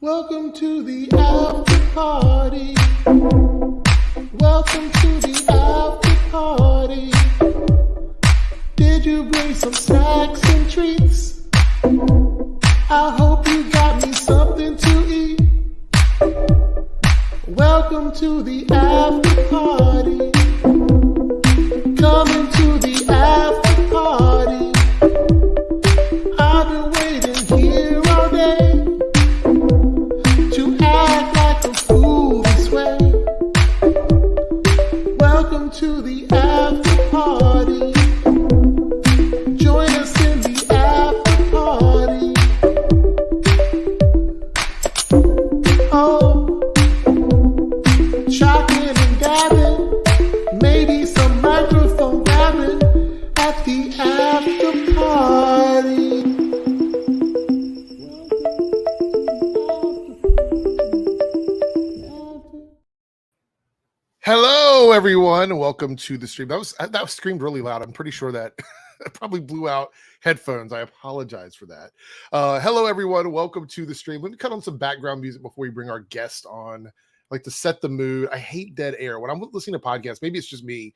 Welcome to the after party. Welcome to the after party. Did you bring some snacks and treats? I hope you got me something to eat. Welcome to the after party. Coming to the after party. I've been waiting here all day to act like a fool this way. Welcome to the after party. Join us in the after party. Oh, shocking and gabbing, maybe some microphone grabbing at the after party. Hello, everyone. Welcome to the stream. That was screamed really loud. I'm pretty sure that probably blew out headphones. I apologize for that. Hello, everyone. Welcome to the stream. Let me cut on some background music before we bring our guest on. I like to set the mood. I hate dead air. When I'm listening to podcasts, maybe it's just me,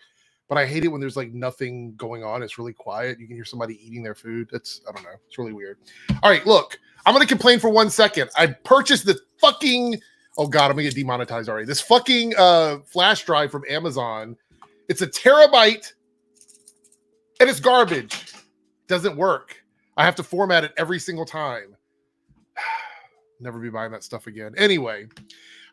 but I hate it when there's like nothing going on. It's really quiet. You can hear somebody eating their food. I don't know. It's really weird. All right, look, I'm going to complain for 1 second. I purchased this fucking, oh God, I'm going to get demonetized already. This fucking flash drive from Amazon. It's a terabyte and it's garbage. Doesn't work. I have to format it every single time. Never be buying that stuff again. Anyway,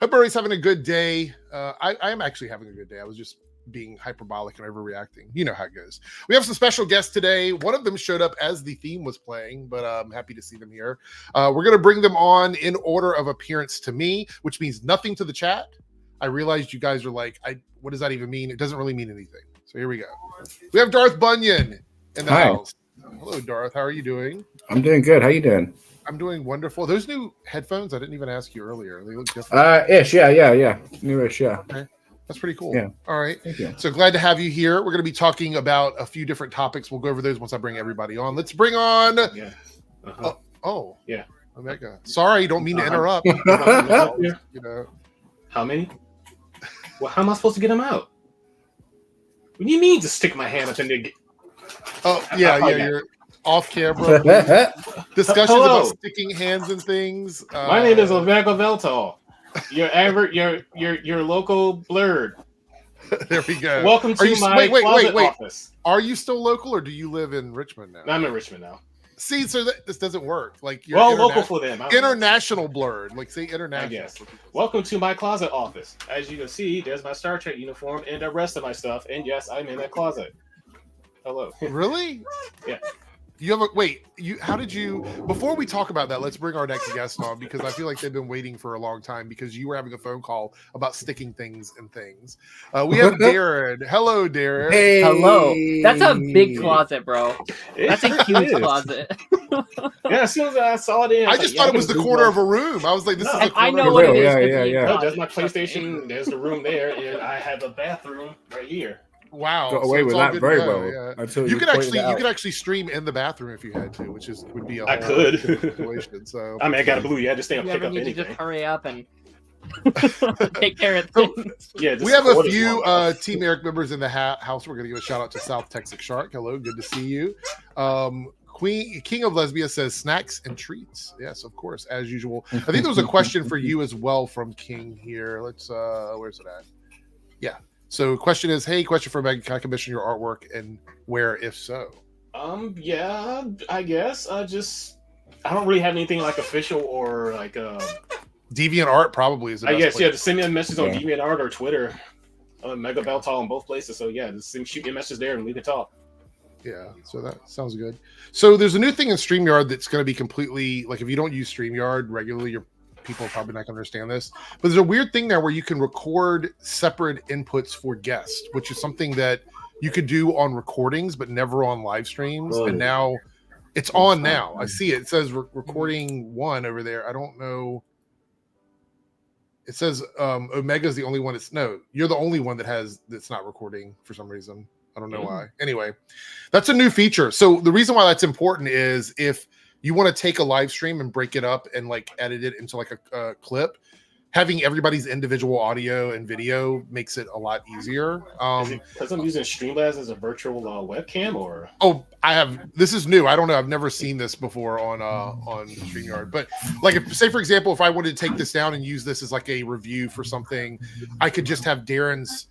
hope everybody's having a good day. I am actually having a good day. I was just being hyperbolic and overreacting. You know how it goes. We have some special guests today. One of them showed up as the theme was playing, but I'm happy to see them here. We're going to bring them on in order of appearance to me, which means nothing to the chat. I realized you guys are like, what does that even mean? It doesn't really mean anything. So here we go. We have Darth Bunyan in the house. Hello, Darth. How are you doing? I'm doing good. How you doing? I'm doing wonderful. Those new headphones, I didn't even ask you earlier. They look different. Ish, yeah. Newish, yeah. Okay. That's pretty cool. Yeah. All right. Thank you. So glad to have you here. We're going to be talking about a few different topics. We'll go over those once I bring everybody on. Let's bring on. Yeah. Yeah. Oh, Omega. Sorry, don't mean to interrupt. Yeah. You know. How many? Well, how am I supposed to get them out? What do you mean to stick my hand up in there? Oh, yeah. You're off camera. Discussions Hello. about sticking hands and things. My name is Omega Veltal. Your local blurred. There we go. Welcome to my closet office. Are you still local or do you live in Richmond now? I'm in Richmond now. See, so this doesn't work. Like you're local for them. International blurred. Like say international. I guess. Welcome to my closet office. As you can see, there's my Star Trek uniform and the rest of my stuff. And yes, I'm in that closet. Hello. Really? Yeah. How did you, before we talk about that, let's bring our next guest on because I feel like they've been waiting for a long time because you were having a phone call about sticking things and things. We have Darren. Hello, Darren. Hey. Hello. That's a big closet, bro. That's a huge closet. Yeah, as soon as I saw it, I just thought it was the corner of a room. I was like, this is the corner I know of what a room. it is. Yeah. No, there's my PlayStation. There's the room there, and I have a bathroom right here. Wow, Got away so with it's all that good very to go, well. yeah. Until You could actually stream in the bathroom if you had to, which would be a I whole could. situation. So I mean, I got a blue. Yeah, just stay and You pick ever up need to anything. just hurry up and take care of things. Yeah, we have a few Team Airrick members in the house. We're going to give a shout out to South Texas Shark. Hello, good to see you. King of Lesbia says snacks and treats. Yes, of course, as usual. I think there was a question for you as well from King here. Let's where's it at? Yeah. So question is, hey, question for Meg, can I commission your artwork and where if so? Yeah, I guess. I don't really have anything like official or like Deviant Art probably is the best I guess place. yeah, just send me a message on Deviant Art or Twitter. Mega Beltal in both places. So yeah, just shoot me a message there and we can talk. Yeah, so that sounds good. So there's a new thing in StreamYard that's going to be completely like if you don't use StreamYard regularly, people are probably not going to understand this. But there's a weird thing there where you can record separate inputs for guests, which is something that you could do on recordings, but never on live streams. And now it's on now. I see it. It says recording 1 over there. I don't know. It says Omega's the only one. You're the only one that's not recording for some reason. I don't know why. Anyway, that's a new feature. So the reason why that's important is if you want to take a live stream and break it up and like edit it into like a clip, having everybody's individual audio and video makes it a lot easier. Because I'm using Streamlabs as a virtual webcam, or this is new. I don't know. I've never seen this before on StreamYard. But like, say for example, if I wanted to take this down and use this as like a review for something, I could just have Darren's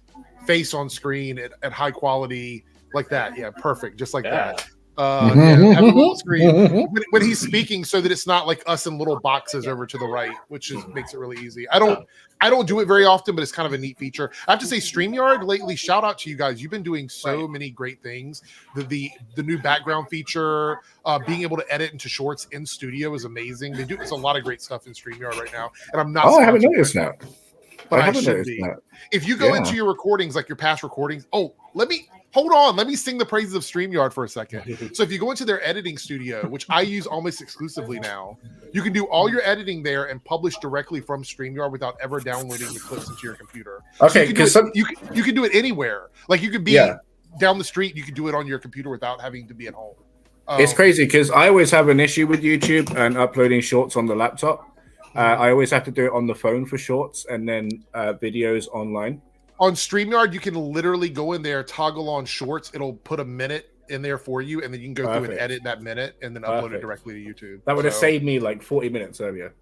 face on screen at high quality like that. Yeah, perfect, just like that. Have a little screen when he's speaking, so that it's not like us in little boxes over to the right, which makes it really easy. I don't do it very often, but it's kind of a neat feature. I have to say, StreamYard lately, shout out to you guys. You've been doing so many great things. The new background feature, being able to edit into shorts in studio is amazing. There's a lot of great stuff in StreamYard right now, and I'm not. Oh, I haven't noticed that. But I should be. If you go into your recordings, like your past recordings, let me sing the praises of StreamYard for a second. So if you go into their editing studio, which I use almost exclusively now, you can do all your editing there and publish directly from StreamYard without ever downloading the clips into your computer. Okay, so you can do it anywhere. Like you could be down the street, you could do it on your computer without having to be at home. It's crazy because I always have an issue with YouTube and uploading shorts on the laptop. I always have to do it on the phone for shorts and then videos online. On StreamYard, you can literally go in there, toggle on shorts. It'll put a minute in there for you, and then you can go through and edit that minute and then upload it directly to YouTube. That would have saved me like 40 minutes earlier.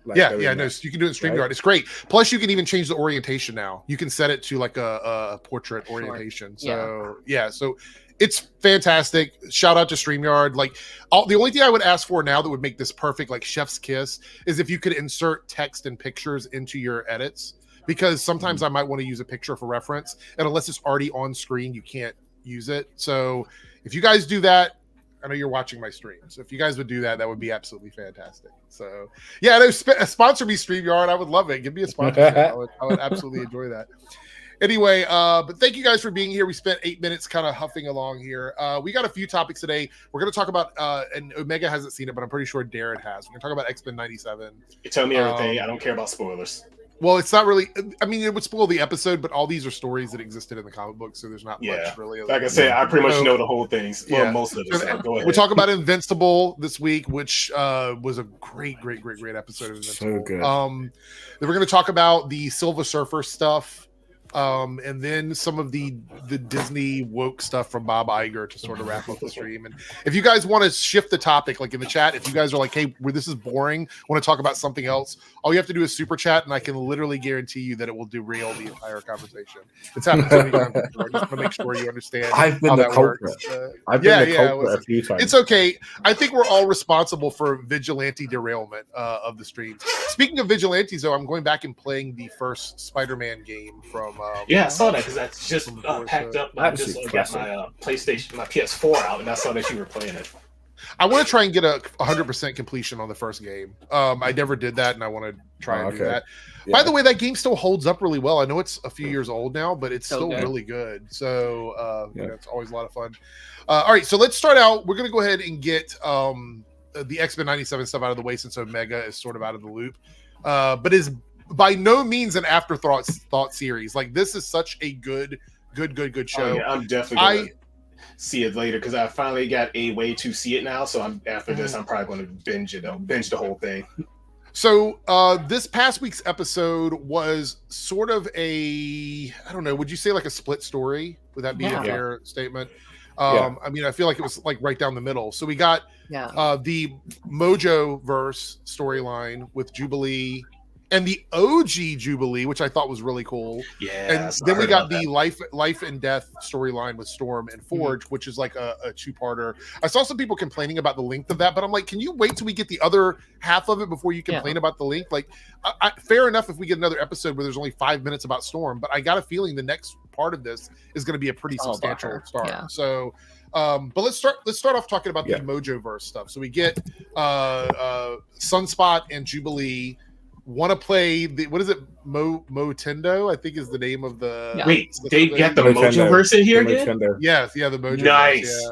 So you can do it in StreamYard. Right? It's great. Plus, you can even change the orientation now. You can set it to like a portrait orientation. So so it's fantastic. Shout out to StreamYard. Like the only thing I would ask for now that would make this perfect, like chef's kiss, is if you could insert text and pictures into your edits. Because sometimes I might want to use a picture for reference, and unless it's already on screen, you can't use it. So if you guys do that, I know you're watching my stream. So if you guys would do that, that would be absolutely fantastic. So yeah, sponsor me, StreamYard. I would love it. Give me a sponsorship. I would absolutely enjoy that. Anyway, but thank you guys for being here. We spent 8 minutes kind of huffing along here. We got a few topics today. We're going to talk about, and Omega hasn't seen it, but I'm pretty sure Darren has. We're going to talk about X-Men 97. You tell me everything. I don't care about spoilers. Well, it's not really. I mean, it would spoil the episode, but all these are stories that existed in the comic book, so there's not much really. Like I said, I pretty much know the whole thing. Well, most of it. So go ahead. We'll talk about Invincible this week, which was a great episode of Invincible. So good. Then we're going to talk about the Silver Surfer stuff. And then some of the Disney woke stuff from Bob Iger to sort of wrap up the stream. And if you guys want to shift the topic, like in the chat, if you guys are like, hey, this is boring, want to talk about something else, all you have to do is super chat, and I can literally guarantee you that it will derail the entire conversation. It's happened so many times before. I just want to make sure you understand I've been how the that culprit. works. I've been the culprit a few times. It's okay. I think we're all responsible for vigilante derailment of the stream. Speaking of vigilantes, though, I'm going back and playing the first Spider-Man game from I saw that because I just packed up. I just got my PlayStation, my PS4 out, and I saw that you were playing it. I want to try and get a 100% completion on the first game. I never did that, and I want to try and do that. Yeah. By the way, that game still holds up really well. I know it's a few years old now, but it's still really good. So it's always a lot of fun. All right, so let's start out. We're going to go ahead and get the X-Men 97 stuff out of the way since Omega is sort of out of the loop. But is by no means an afterthought series. Like, this is such a good show. Oh, yeah, I'm definitely gonna see it later because I finally got a way to see it now. So after this, I'm probably going to binge the whole thing. So this past week's episode was sort of I don't know, would you say like a split story? Would that be a fair statement? I mean, I feel like it was like right down the middle. So we got the Mojo verse storyline with Jubilee and the OG Jubilee, which I thought was really cool. Yeah. And then we got the life and death storyline with Storm and Forge, which is like a two-parter. I saw some people complaining about the length of that, but I'm like, can you wait till we get the other half of it before you complain about the length? Like, fair enough if we get another episode where there's only 5 minutes about Storm, but I got a feeling the next part of this is going to be a pretty substantial start. Yeah. So, but let's start off talking about the Mojoverse stuff. So we get Sunspot and Jubilee want to play what is it? Motendo, I think is the name of the. Yeah. Wait, they got the Mojoverse in here again? Yes, the Mojoverse. Nice.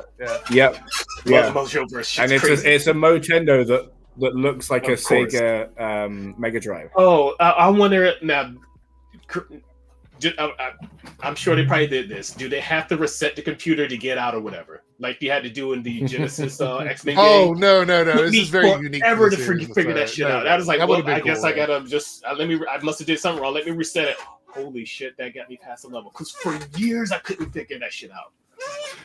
Yep. Yeah. Mojoverse. And it's a Motendo that looks like a Sega Mega Drive. Oh, I wonder now. I'm sure they probably did this. Do they have to reset the computer to get out or whatever? Like you had to do in the Genesis X-Men game? Oh, no. This is very unique. Ever to figure that shit out. I was like, well, I guess cool, I gotta just, I must have did something wrong. Let me reset it. Holy shit, that got me past the level. Because for years, I couldn't figure that shit out.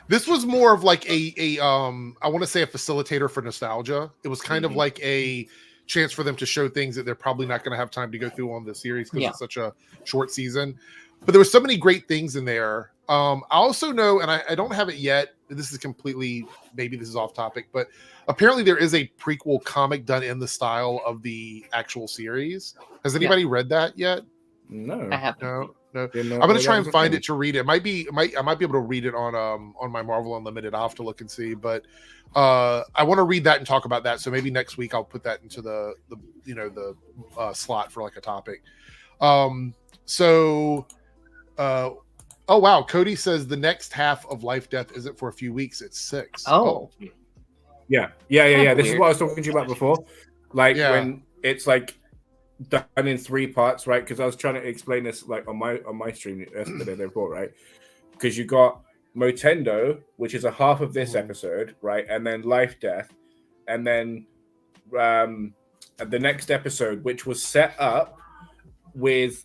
This was more of like I want to say a facilitator for nostalgia. It was kind of like a chance for them to show things that they're probably not going to have time to go through on the series because it's such a short season. But there were so many great things in there. I also know, and I don't have it yet, this is completely, maybe this is off topic, but apparently there is a prequel comic done in the style of the actual series. Has anybody read that yet? No. I have No. I'm gonna try and find it to read it. I might be able to read it on my Marvel Unlimited. I'll have to look and see, but I want to read that and talk about that. So maybe next week I'll put that into the slot for like a topic. Oh wow, Cody says the next half of Life Death isn't for a few weeks, it's 6. Yeah. This is what I was talking to you about before. Like when it's like done in 3 parts, right? Because I was trying to explain this like on my stream yesterday, therefore, right? Because you got Motendo, which is a half of this episode, right? And then Life Death, and then the next episode, which was set up with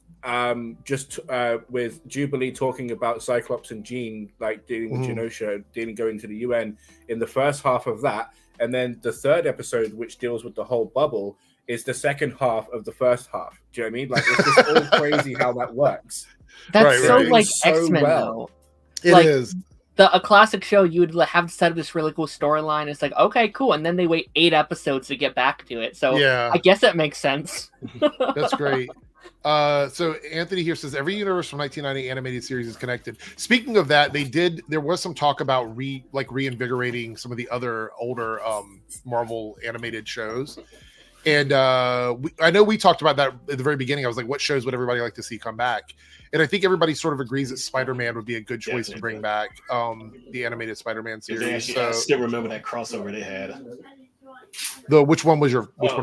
with Jubilee talking about Cyclops and Jean, like dealing with Genosha, going to the UN in the first half of that, and then the third episode, which deals with the whole bubble, is the second half of the first half. Do you know what I mean? Like it's just all crazy how that works. That's like X-Men though. It is. A classic show, you would have to set up this really cool storyline. It's like, okay, cool, and then they wait 8 episodes to get back to it. So I guess that makes sense. That's great. So Anthony here says every universe from 1990 animated series is connected. Speaking of that, there was some talk about reinvigorating some of the other older Marvel animated shows. And I know we talked about that at the very beginning. I was like, what shows would everybody like to see come back? And I think everybody sort of agrees that Spider-Man would be a good choice to bring back the animated Spider-Man series. I still remember that crossover they had. Which one are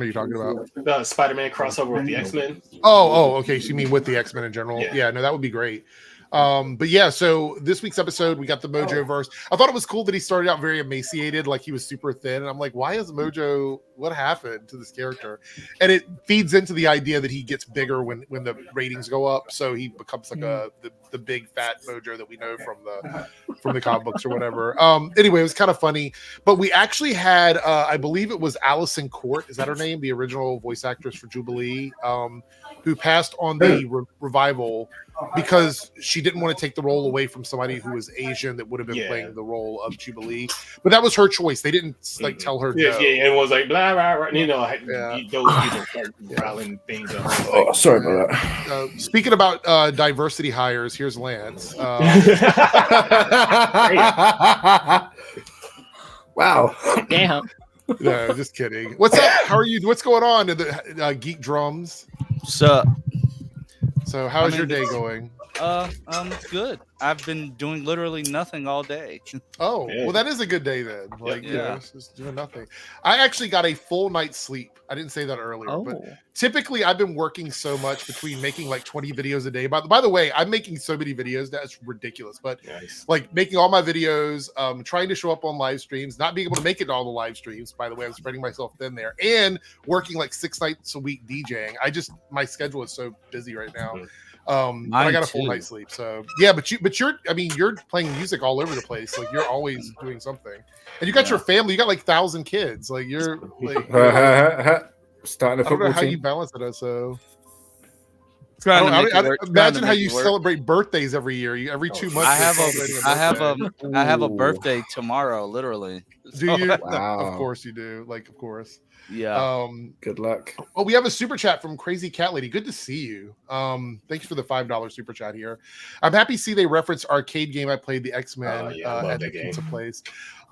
you talking about? The Spider-Man crossover with the X-Men. Oh, okay. So you mean with the X-Men in general? Yeah, no, that would be great. But yeah, so this week's episode, we got the Mojo verse. I thought it was cool that he started out very emaciated, like he was super thin. And I'm like, why is Mojo, what happened to this character? And it feeds into the idea that he gets bigger when the ratings go up. So he becomes like the big fat Mojo that we know from the comic books or whatever. Anyway, it was kind of funny, but we actually had, I believe it was Allison Court. Is that her name? The original voice actress for Jubilee, who passed on the revival because she didn't want to take the role away from somebody who was Asian that would have been playing the role of Jubilee. But that was her choice. They didn't tell her. Yeah, it was like blah blah blah. You know, those people start growling things up. Oh, sorry about that. Speaking about diversity hires, here's Lance. Wow. Damn. No, just kidding. What's up? How are you? What's going on in the Geek Drums? What's up? So how's your day going? Good. I've been doing literally nothing all day. Oh, well, that is a good day then. Like, just doing nothing. I actually got a full night's sleep. I didn't say that earlier, but typically I've been working so much between making like 20 videos a day. By the way, I'm making so many videos that it's ridiculous. But like making all my videos, trying to show up on live streams, not being able to make it to all the live streams. By the way, I'm spreading myself thin there, and working like 6 nights a week DJing. My schedule is so busy right now. But I got a full night's sleep. So yeah, but you're playing music all over the place. Like you're always doing something, and you got your family. You got like 1,000 kids. Like you're like starting a football I don't know how team. you balance it. So I imagine how you celebrate birthdays every year. Every 2 months. I have a birthday tomorrow, literally. Do you? Wow. Of course you do. Like, of course. Yeah. Good luck. Oh, we have a super chat from Crazy Cat Lady. Good to see you. Thanks for the $5 super chat here. I'm happy to see they reference arcade game I played, the X-Men at the Pizza Place.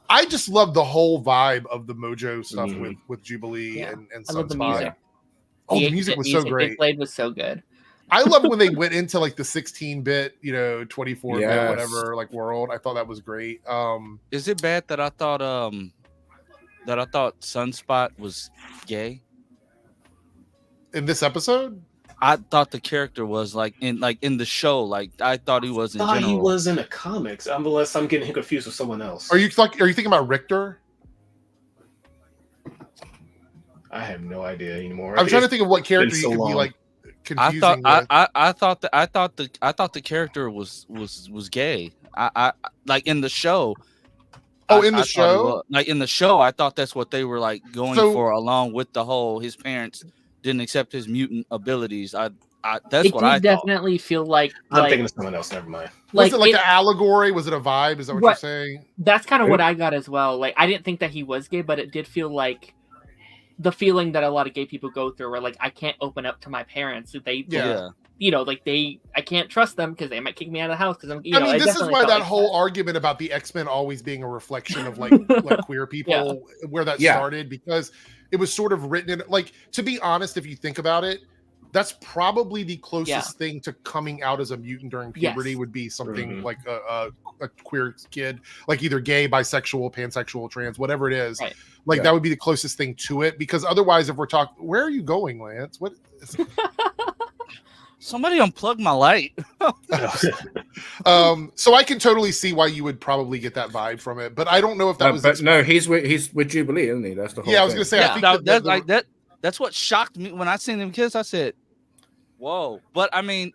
I just love the whole vibe of the Mojo stuff with Jubilee and I love the Sunspot. music. Oh, the music was so great. They played was so good. I love when they went into like the 16-bit, 24-bit, whatever, like world. I thought that was great. Is it bad that I thought Sunspot was gay In this episode? I thought the character was like in the show. Like I thought he was in general. He was in the comics, unless I'm getting confused with someone else. Are you thinking about Richter? I have no idea anymore. I'm trying to think of what character you could be like confusing. I thought the character was gay. I like in the show. Oh, in the show? Like in the show, I thought that's what they were like going for, along with the whole his parents didn't accept his mutant abilities. That's what I definitely feel like. I'm thinking of someone else. Never mind. Was it like an allegory? Was it a vibe? Is that what you're saying? That's kind of what I got as well. Like I didn't think that he was gay, but it did feel like the feeling that a lot of gay people go through, where like I can't open up to my parents. I can't trust them because they might kick me out of the house. Because this is why that whole argument about the X-Men always being a reflection of like queer people, where that started, because it was sort of written in, like, to be honest, if you think about it, that's probably the closest thing to coming out as a mutant during puberty would be something like a queer kid, like either gay, bisexual, pansexual, trans, whatever it is. Right. Like that would be the closest thing to it, because otherwise, if we're talking, where are you going, Lance? What? Somebody unplug my light. So I can totally see why you would probably get that vibe from it, but I don't know if that was. But no, he's with Jubilee, isn't he? That's the whole. Yeah, I was gonna say. I think that's what shocked me when I seen them kids. I said, "Whoa!" But I mean,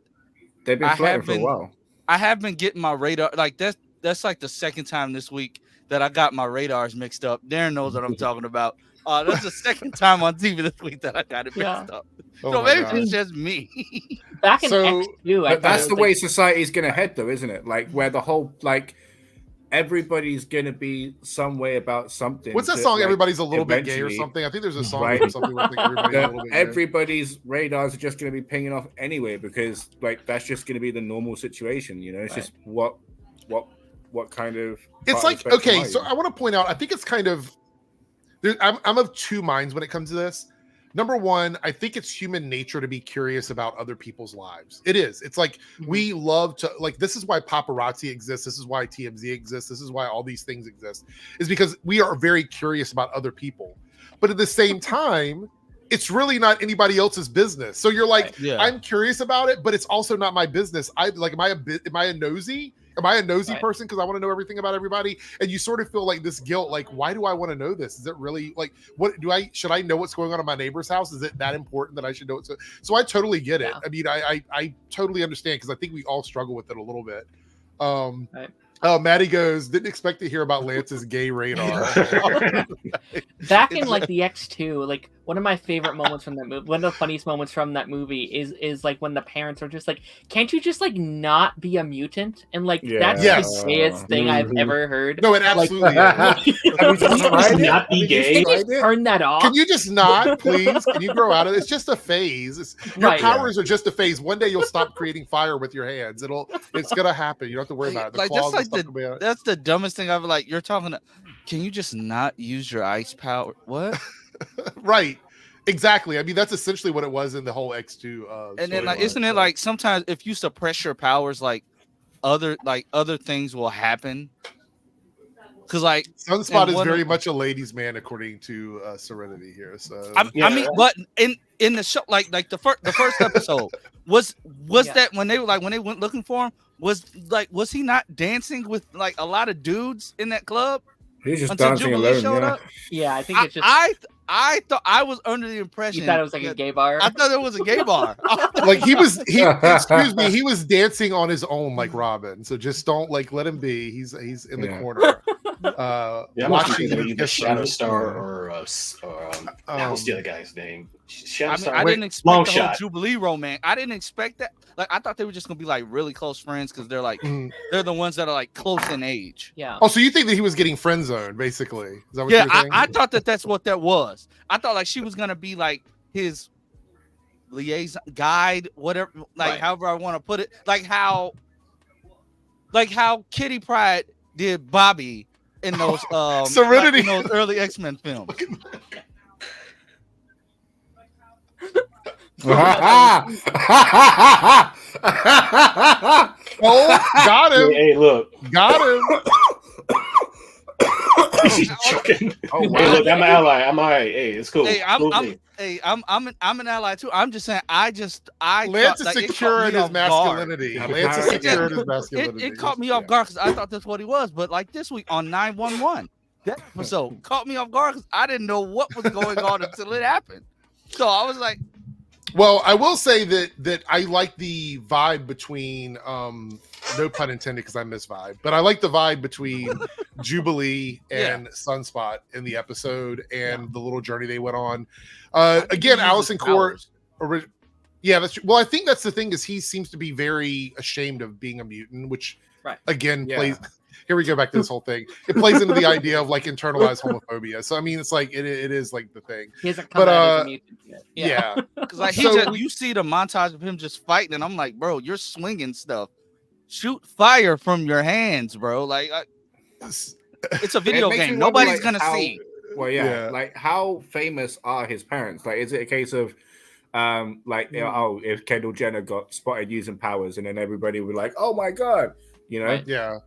they've been flirting for a while. I have been getting my radar like that's like the second time this week that I got my radars mixed up. Darren knows what I'm talking about. That's the second time on TV this week that I got it mixed up. So maybe it's just me. Back in X2, but that's the way society's going to head, though, isn't it? Like where the whole everybody's going to be some way about something. What's that song? Everybody's a little bit gay or something. I think there's a song or something where everybody's radars are just going to be pinging off anyway, because that's just going to be the normal situation. It's just what kind of. It's like, okay, so I want to point out, I think it's kind of. I'm of two minds when it comes to this. Number one, I think it's human nature to be curious about other people's lives. It is. It's like we love to, like, this is why paparazzi exists. This is why TMZ exists. This is why all these things exist, is because we are very curious about other people. But at the same time, it's really not anybody else's business. So you're like, I'm curious about it, but it's also not my business. Am I a nosy? Am I a nosy person because I want to know everything about everybody? And you sort of feel like this guilt, like, why do I want to know this? Is it really like, should I know what's going on in my neighbor's house? Is it that important that I should know it? So I totally get it. I mean, I totally understand, because I think we all struggle with it a little bit. Maddie goes, didn't expect to hear about Lance's gay radar. Back in like the X2, like one of my favorite moments from that movie, one of the funniest moments from that movie is like when the parents are just like, can't you just like not be a mutant? And like that's the gayest thing I've ever heard. No, it absolutely is. Not be gay. Turn that off. Can you just not, please? Can you grow out of it? It's just a phase. Your powers are just a phase. One day you'll stop creating fire with your hands. It's gonna happen. You don't have to worry about it. That's the dumbest thing I've like. You're talking. Can you just not use your ice power? What? Right. Exactly. I mean, that's essentially what it was in the whole X2. And then, isn't it like sometimes if you suppress your powers, like other things will happen? Because like Sunspot is very much a ladies' man, according to Serenity here. So I mean, but in the show, like the first episode was that when they went looking for him, was he not dancing with like a lot of dudes in that club? He's just dancing alone. Yeah, I think it's just. I thought I was under the impression. You thought it was like a gay bar? I thought it was a gay bar. Like he was dancing on his own like Robin. So just don't let him be. He's in the corner. Watching the Shadow Star or what's the other guy's name? I didn't expect the whole Jubilee romance. I didn't expect that. Like I thought they were just gonna be like really close friends because they're like they're the ones that are like close in age. Yeah. Oh, so you think that he was getting friend zoned, basically? Is that what you're saying? I thought that's what that was. I thought like she was gonna be like his liaison guide, whatever, however I want to put it. Like how Kitty Pryde did Bobby in those Serenity in those early X-Men films. Oh, got him. Hey, look. Got him. She's joking. Oh, wow. Hey, look, I'm an ally. I'm all right. Hey, it's cool. Hey, I'm an ally too. I'm just saying. Lance is secure in his masculinity. Lance is secure in his masculinity. It caught me off guard because I thought that's what he was. But like this week on 911, that episode caught me off guard because I didn't know what was going on until it happened. So I was like, well, I will say that I like the vibe between no pun intended because I miss vibe, but I like the vibe between Jubilee and Sunspot in the episode and the little journey they went on. Again, Allison Court. Yeah, well, I think that's the thing is he seems to be very ashamed of being a mutant, which again plays. Here we go back to this whole thing. It plays into the idea of like internalized homophobia. So I mean, it's like it is like the thing. He hasn't come out as a mutant yet. Yeah, because like you see the montage of him just fighting, and I'm like, bro, you're swinging stuff. Shoot fire from your hands, bro. Like it's a video game. Nobody's gonna see. Well, like how famous are his parents? Like, is it a case of if Kendall Jenner got spotted using powers, and then everybody would like, oh my god, you know? Right.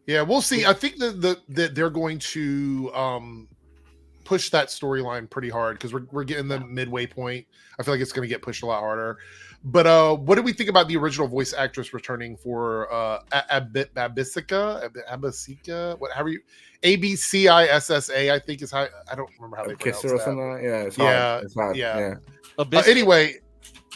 Yeah, we'll see. I think that they're going to push that storyline pretty hard because we're getting the midway point. I feel like it's going to get pushed a lot harder. But what do we think about the original voice actress returning for Abisika? However you Abcissa? I think is how I don't remember how they pronounce that. Or something like that. Yeah, it's hard. Yeah. Anyway.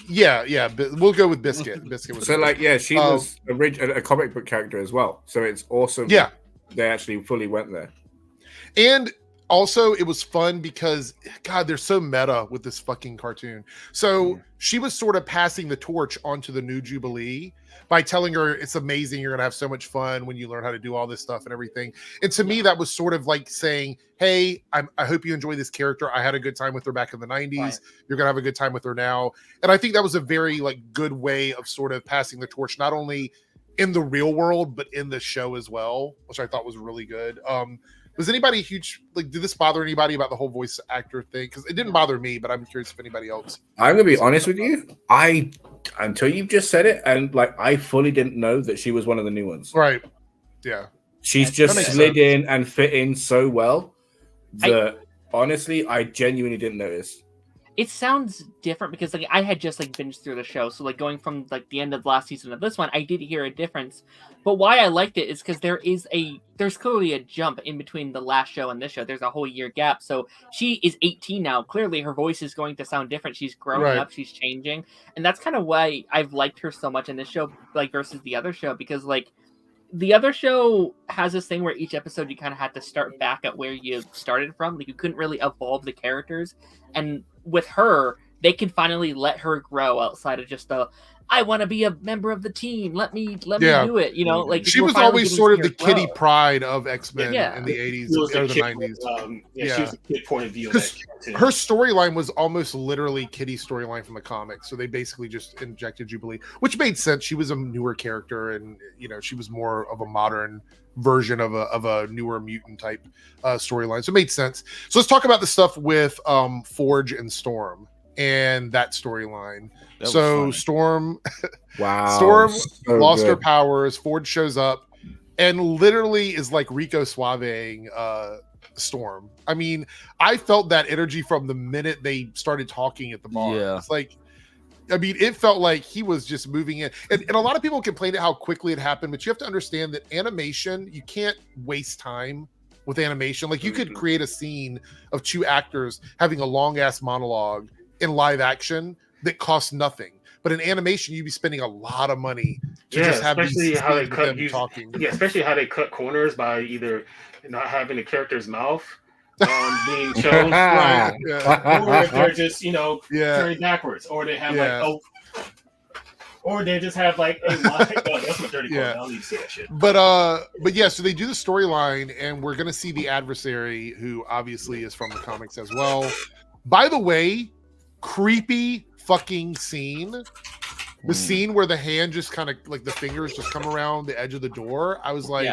Yeah, we'll go with Biscuit. So, like, she was a comic book character as well. So it's awesome. Yeah, they actually fully went there. And also, it was fun because, God, they're so meta with this fucking cartoon. So she was sort of passing the torch onto the new Jubilee by telling her it's amazing. You're going to have so much fun when you learn how to do all this stuff and everything. And to me, that was sort of like saying, hey, I hope you enjoy this character. I had a good time with her back in the 90s. Right. You're going to have a good time with her now. And I think that was a very like good way of sort of passing the torch, not only in the real world, but in the show as well, which I thought was really good. Was anybody huge? Like, did this bother anybody about the whole voice actor thing? Because it didn't bother me, but I'm curious if anybody else. I'm gonna be honest with you. Until you've just said it, and like I fully didn't know that she was one of the new ones. Right. Yeah. She's just slid in and fit in so well that honestly, I genuinely didn't notice. It sounds different because like I had just like binged through the show, so like going from like the end of last season to this one, I did hear a difference. But why I liked it is because there's clearly a jump in between the last show and this show. There's a whole year gap, so she is 18 now. Clearly, her voice is going to sound different. She's growing up, she's changing, and that's kind of why I've liked her so much in this show, like versus the other show, because like the other show has this thing where each episode you kind of had to start back at where you started from. Like you couldn't really evolve the characters, and with her, they can finally let her grow outside of just I want to be a member of the team. Let me do it. You know, like she was always sort of the kiddie pride of X-Men in the 80s or the 90s. She was a kid point of view. Her storyline was almost literally Kitty's storyline from the comics. So they basically just injected Jubilee, which made sense. She was a newer character, and you know she was more of a modern version of a newer mutant type storyline. So it made sense. So let's talk about the stuff with Forge and Storm and that storyline. So Storm, Storm lost her powers. Forge shows up and literally is like Rico Suaving Storm. I mean, I felt that energy from the minute they started talking at the bar. Yeah. It's like, I mean, it felt like he was just moving in. And a lot of people complain at how quickly it happened, but you have to understand that animation, you can't waste time with animation. Like you could create a scene of two actors having a long ass monologue in live action that costs nothing. But in animation, you'd be spending a lot of money to just have these how they cut them talking. Yeah, especially how they cut corners by either not having the character's mouth being shown, or if they're just turning backwards, or they have or they just have like a that's what dirty I don't need to see that shit. But yeah, so they do the storyline, and we're gonna see the adversary, who obviously is from the comics as well. By the way, creepy fucking scene. The scene where the hand just kind of like the fingers just come around the edge of the door. I was like,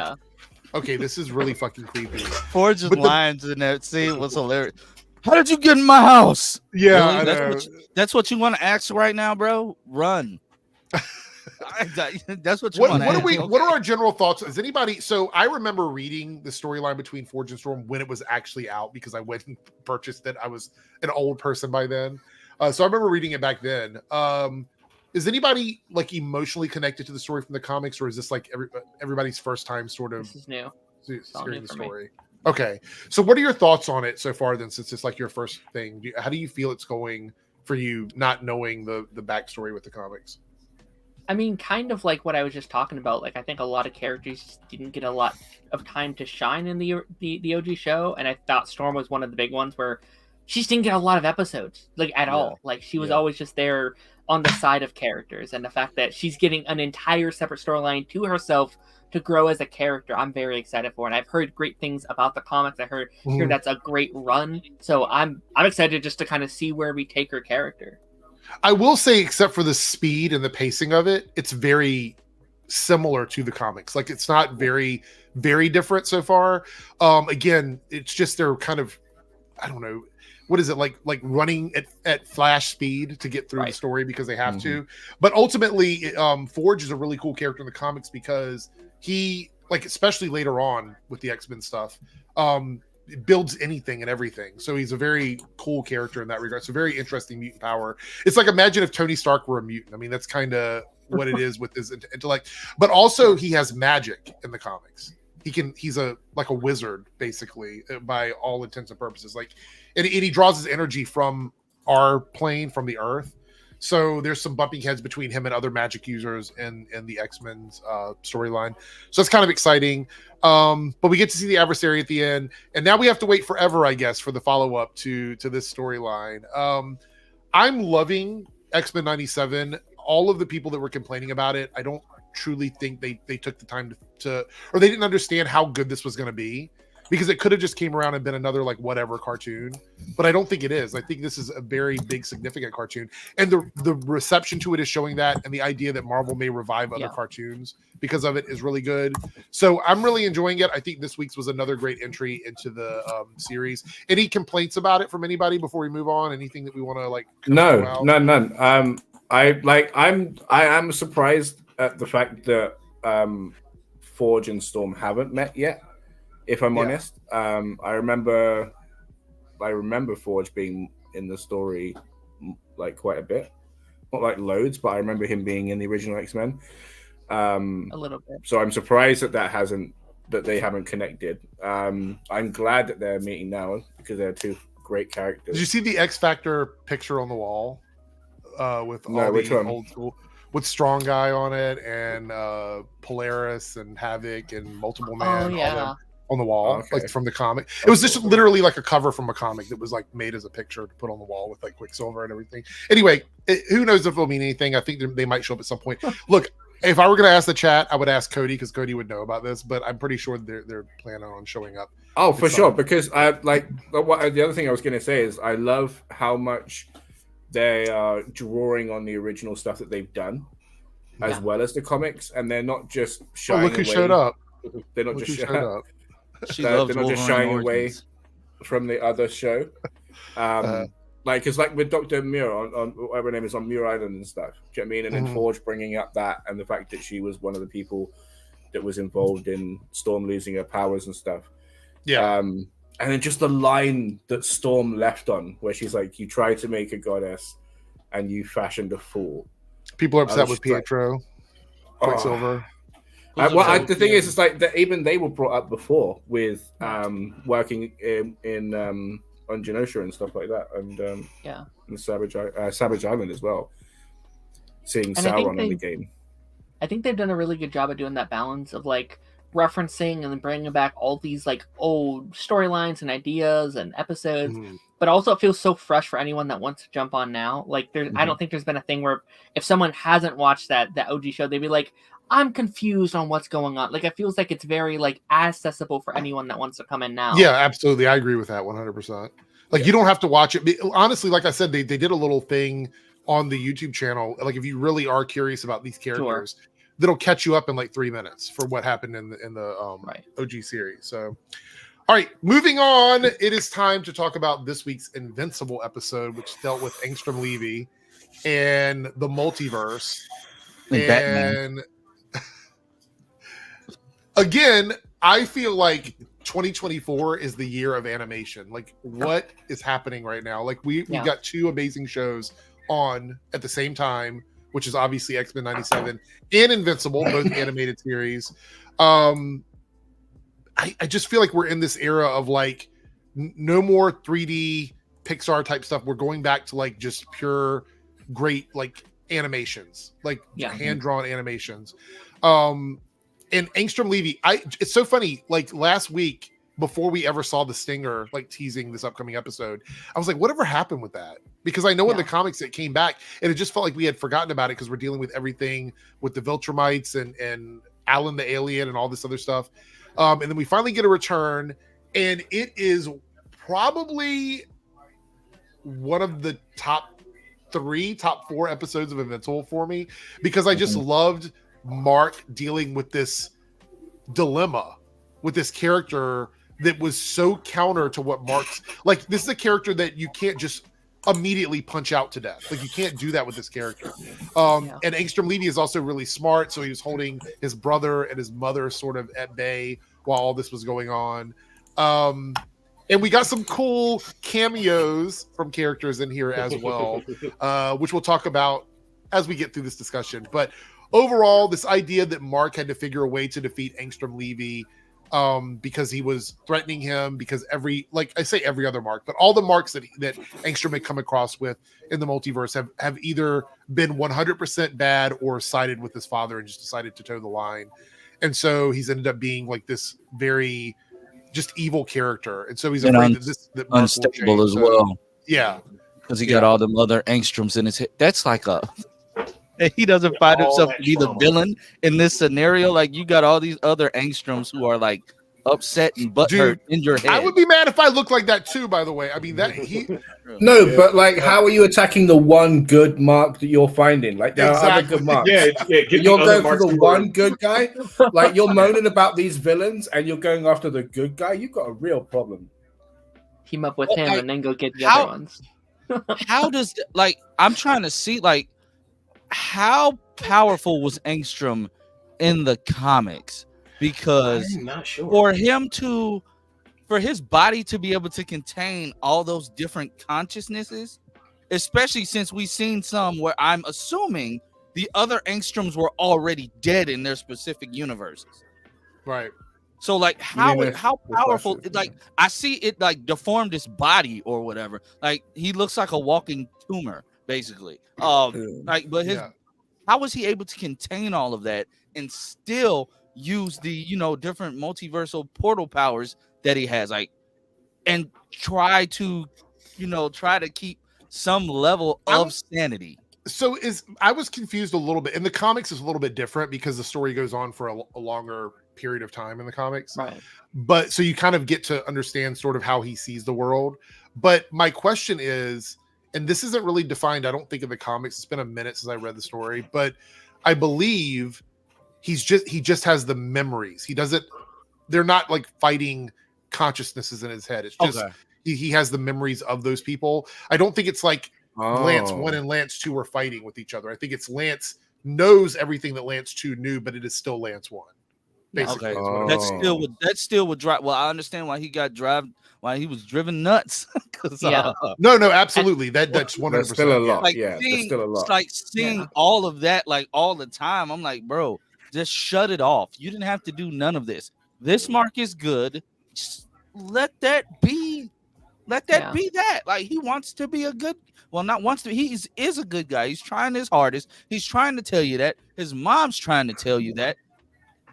okay, this is really fucking creepy. Forge's lines in that scene was hilarious. How did you get in my house? Yeah, really? That's what you want to ask right now, bro? Run. That's what you want. What are our general thoughts? Is anybody? So I remember reading the storyline between Forge and Storm when it was actually out because I went and purchased it. I was an old person by then, so I remember reading it back then. Is anybody like emotionally connected to the story from the comics, or is this like everybody's first time sort of? This is new. Hearing the story. Okay, so what are your thoughts on it so far? Then, since it's like your first thing, how do you feel it's going for you, not knowing the backstory with the comics? I mean, kind of like what I was just talking about. Like, I think a lot of characters didn't get a lot of time to shine in the OG show, and I thought Storm was one of the big ones where she just didn't get a lot of episodes, like at all. Like, she was always just there on the side of characters, and the fact that she's getting an entire separate storyline to herself to grow as a character, I'm very excited for. And I've heard great things about the comics. I hear that's a great run, so I'm excited just to kind of see where we take her character. I will say, except for the speed and the pacing of it, it's very similar to the comics. Like, it's not very, very different so far. Again, it's just they're kind of, I don't know, what is it like running at flash speed to get through the story because they have to. But ultimately, Forge is a really cool character in the comics because he, like, especially later on with the X-Men stuff, builds anything and everything. So he's a very cool character in that regard. It's a very interesting mutant power. It's like, imagine if Tony Stark were a mutant. I mean, that's kind of what it is with his intellect. But also he has magic in the comics. He's like a wizard, basically, by all intents and purposes. Like, and he draws his energy from our plane, from the Earth. So there's some bumping heads between him and other magic users in the X-Men's storyline. So it's kind of exciting. But we get to see the adversary at the end, and now we have to wait forever, I guess, for the follow-up to this storyline. I'm loving X-Men 97. All of the people that were complaining about it, I don't truly think they took the time to or they didn't understand how good this was going to be, because it could have just came around and been another like whatever cartoon, but I don't think it is. I think this is a very big, significant cartoon, and the reception to it is showing that, and the idea that Marvel may revive other cartoons because of it is really good. So I'm really enjoying it. I think this week's was another great entry into the series. Any complaints about it from anybody before we move on? Anything that we want to like? None. I am surprised at the fact that Forge and Storm haven't met yet. If I'm honest, I remember Forge being in the story like quite a bit, not like loads, but I remember him being in the original X-Men. A little bit. So I'm surprised that they haven't connected. I'm glad that they're meeting now because they're two great characters. Did you see the X Factor picture on the wall with all the old school? With Strong Guy on it, and Polaris and Havoc and Multiple Man on the wall, like from the comic. It was just literally like a cover from a comic that was like made as a picture to put on the wall with like Quicksilver and everything. Anyway, who knows if it'll mean anything? I think they might show up at some point. Look, if I were going to ask the chat, I would ask Cody, because Cody would know about this, but I'm pretty sure they're planning on showing up. Oh, for sure, because I like the other thing I was going to say is I love how much they are drawing on the original stuff that they've done, as well as the comics, and they're not just shying away. Look who showed up! They're not just showing up. They're not just shying away from the other show. Like, because like with Dr. Muir on whatever her name is on Muir Island and stuff. Do you know what I mean? And then Forge bringing up that and the fact that she was one of the people that was involved in Storm losing her powers and stuff. Yeah. And then just the line that Storm left on, where she's like, "You tried to make a goddess, and you fashioned a fool." People are upset with Pietro, Quicksilver. The thing is, it's like that even they were brought up before with working in on Genosha and stuff like that, and and Savage Island as well. Seeing Sauron in the game, I think they've done a really good job of doing that balance of like referencing and then bringing back all these like old storylines and ideas and episodes, but also it feels so fresh for anyone that wants to jump on now. Like I don't think there's been a thing where if someone hasn't watched that OG show, they'd be like, I'm confused on what's going on. Like, it feels like it's very like accessible for anyone that wants to come in now. Yeah, absolutely. I agree with that 100%. Like, you don't have to watch it. Honestly, like I said, they did a little thing on the YouTube channel. Like, if you really are curious about these characters, that'll catch you up in like 3 minutes for what happened in the OG series. So, all right, moving on. It is time to talk about this week's Invincible episode, which dealt with Angstrom Levy and the multiverse. And again, I feel like 2024 is the year of animation. Like, what is happening right now? Like, we've got two amazing shows on at the same time, which is obviously X-Men 97 and Invincible, both animated series. I just feel like we're in this era of like no more 3D Pixar type stuff. We're going back to like just pure great like animations, like hand-drawn animations. And Angstrom Levy, it's so funny, like last week before we ever saw the stinger like teasing this upcoming episode, I was like, whatever happened with that? Because I know in the comics it came back and it just felt like we had forgotten about it because we're dealing with everything with the Viltrumites and Alan the alien and all this other stuff. And then we finally get a return, and it is probably one of the top 4 episodes of Invincible for me, because I just loved Mark dealing with this dilemma with this character that was so counter to what Mark's like. This is a character that you can't just immediately punch out to death. Like, you can't do that with this character. And Angstrom Levy is also really smart, so he was holding his brother and his mother sort of at bay while all this was going on. And we got some cool cameos from characters in here as well, which we'll talk about as we get through this discussion. But overall, this idea that Mark had to figure a way to defeat Angstrom Levy because he was threatening him, because every other Mark, but all the Marks that Angstrom had come across with in the multiverse have either been 100% bad or sided with his father and just decided to toe the line. And so he's ended up being like this very just evil character. And so he's afraid that Mark unstable as well. Yeah. Because he got all them other Angstroms in his head. That's like he doesn't find himself to be the villain in this scenario. Like, you got all these other Angstroms who are like upset and butthurt in your head. I would be mad if I looked like that too, by the way. I mean, but like, how are you attacking the one good Mark that you're finding? Like, there are other good Marks. You're going for the one good guy. Like, you're moaning about these villains and you're going after the good guy. You've got a real problem. Team up with him and then go get the other ones. How does I'm trying to see like how powerful was Angstrom in the comics? Because I'm not sure. for his body to be able to contain all those different consciousnesses, especially since we've seen some where I'm assuming the other Angstroms were already dead in their specific universes. Right. So like how powerful I see it like deformed his body or whatever. Like, he looks like a walking tumor basically. How was he able to contain all of that and still use the different multiversal portal powers that he has, like, and try to keep some level of sanity? So I was confused a little bit. In the comics, it's a little bit different because the story goes on for a longer period of time in the comics. Right. But so you kind of get to understand sort of how he sees the world. But my question is, and this isn't really defined, I don't think, in the comics. It's been a minute since I read the story, but I believe he just has the memories. They're not like fighting consciousnesses in his head. It's just he has the memories of those people. I don't think it's like Lance 1 and Lance 2 are fighting with each other. I think it's Lance knows everything that Lance 2 knew, but it is still Lance 1. Basically. That still would drive. Well, I understand why he was driven nuts. No, absolutely. That's 100%. There's still a lot. Like, there's still a lot. It's like seeing all of that like all the time. I'm like, bro, just shut it off. You didn't have to do none of this. This Mark is good. Just let that be. Let that be that. Like, he wants to be a good. Well, not wants to. He is a good guy. He's trying his hardest. He's trying to tell you that. His mom's trying to tell you that.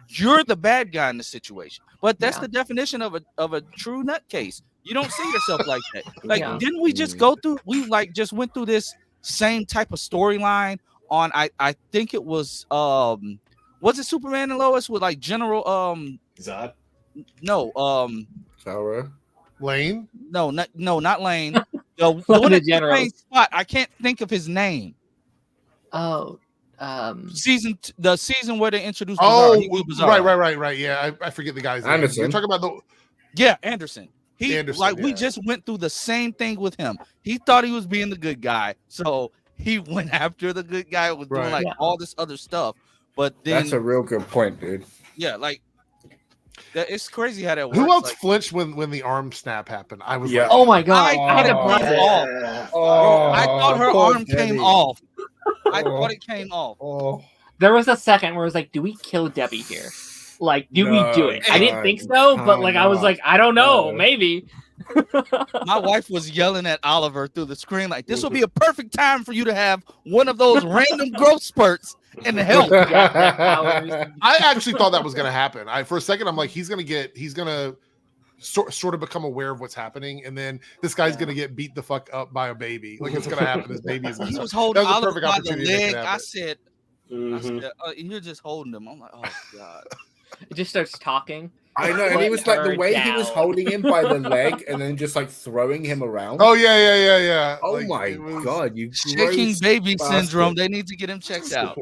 You're the bad guy in the situation. But that's the definition of a true nutcase. You don't see yourself like that. Like, didn't we just go through? We just went through this same type of storyline on. I think it was it Superman and Lois with like General Zod? No, Sarah? Lane? No, not Lane. The one at the spot. I can't think of his name. Oh, the season where they introduced Bizarro. Right. Yeah, I forget the guy's name. Anderson. You're talking about Anderson. We just went through the same thing with him. He thought he was being the good guy, so he went after the good guy, was doing like all this other stuff. But then that's a real good point, dude. Yeah, like that. It's crazy how that works. Who else like, flinched when the arm snap happened? I was like, oh my god, I had to breathe off. I thought her arm came off. I thought it came off. There was a second where I was like, do we kill Debbie here? Like, do we do it? I didn't think so, but like I was like, I don't know, maybe. My wife was yelling at Oliver through the screen like, this will be a perfect time for you to have one of those random growth spurts and help. I actually thought that was going to happen. For a second, I'm like, he's going to sort of become aware of what's happening, and then this guy's going to get beat the fuck up by a baby. Like, it's going to happen. His baby is going to. He was holding Oliver by the leg. I said, you're just holding him. I'm like, oh god. It just starts talking. I know, and he was like the way he was holding him by the leg and then just like throwing him around. Oh yeah. Oh like, my god, you shaking baby syndrome. They need to get him checked out.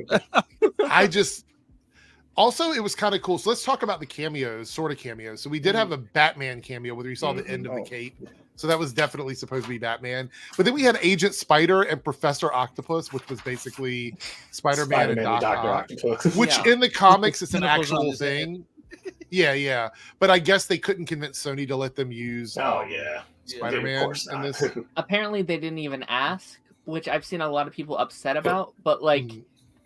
Also, it was kind of cool. So let's talk about the cameos, sort of cameos. So we did have a Batman cameo where you saw the end of the cape. So that was definitely supposed to be Batman. But then we had Agent Spider and Professor Octopus, which was basically Spider-Man and Dr. Octopus. Which in the comics, it's an actual thing. Yeah. But I guess they couldn't convince Sony to let them use Spider-Man in this. Apparently, they didn't even ask, which I've seen a lot of people upset about. But like,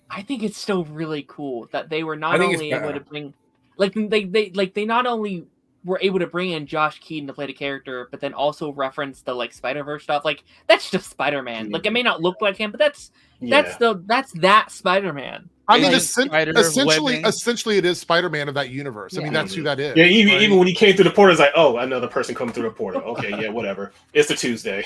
I think it's still really cool that they were not only able to bring, like they not only were able to bring in Josh Keaton to play the character, but then also reference the like Spider-Verse stuff. Like, that's just Spider-Man. Like, it may not look like him, but that's that Spider-Man. I mean, essentially, it is Spider-Man of that universe. I mean, that's who that is. Yeah, even when he came through the portal, it's like, oh, another person coming through the portal. Okay, yeah, whatever. It's a Tuesday.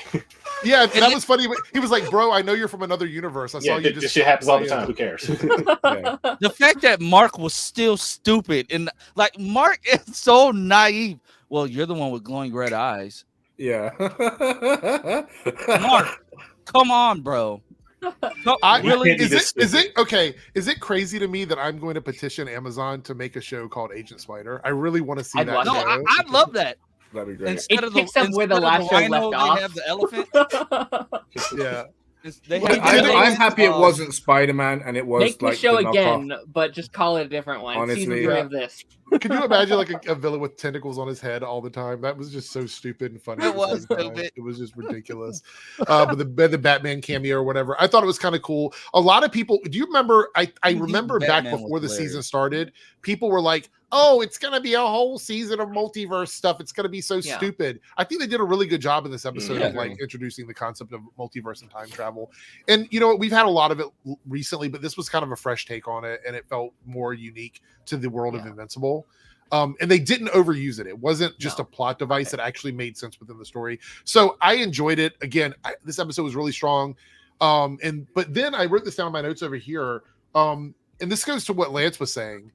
Yeah, that was funny. He was like, bro, I know you're from another universe. I saw you just. This shit happens all the time. Who cares? The fact that Mark was still stupid and like Mark is so naive. Well, you're the one with glowing red eyes. Yeah. Mark, come on, bro. Is it crazy to me that I'm going to petition Amazon to make a show called Agent Spider? I really want to see that. No, I love that. That'd be great. Instead it picks up where the last show left off. They have the elephant. Yeah. I'm happy it wasn't Spider-Man and it was make like the show again, but just call it a different one. Honestly, Season 3 of this. Could you imagine like a villain with tentacles on his head all the time? That was just so stupid and funny. It was stupid. It was just ridiculous. But the Batman cameo or whatever, I thought it was kind of cool. A lot of people, do you remember? I remember back before the season started, people were like, oh, it's going to be a whole season of multiverse stuff. It's going to be so stupid. I think they did a really good job in this episode of like introducing the concept of multiverse and time travel. And you know, we've had a lot of it recently, but this was kind of a fresh take on it. And it felt more unique to the world of Invincible. And they didn't overuse it. It wasn't just a plot device. It actually made sense within the story. So I enjoyed it. Again, this episode was really strong. But then I wrote this down in my notes over here. And this goes to what Lance was saying.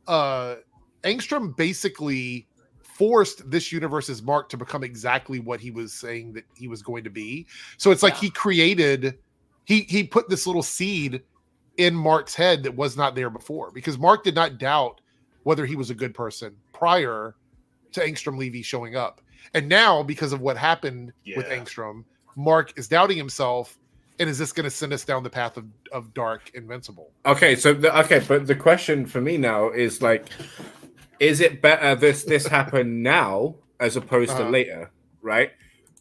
Angstrom basically forced this universe's Mark to become exactly what he was saying that he was going to be. So it's like he put this little seed in Mark's head that was not there before, because Mark did not doubt whether he was a good person prior to Angstrom Levy showing up. And now, because of what happened with Angstrom, Mark is doubting himself. And is this going to send us down the path of dark Invincible? Okay, but the question for me now is like, is it better this happen now as opposed to later, right?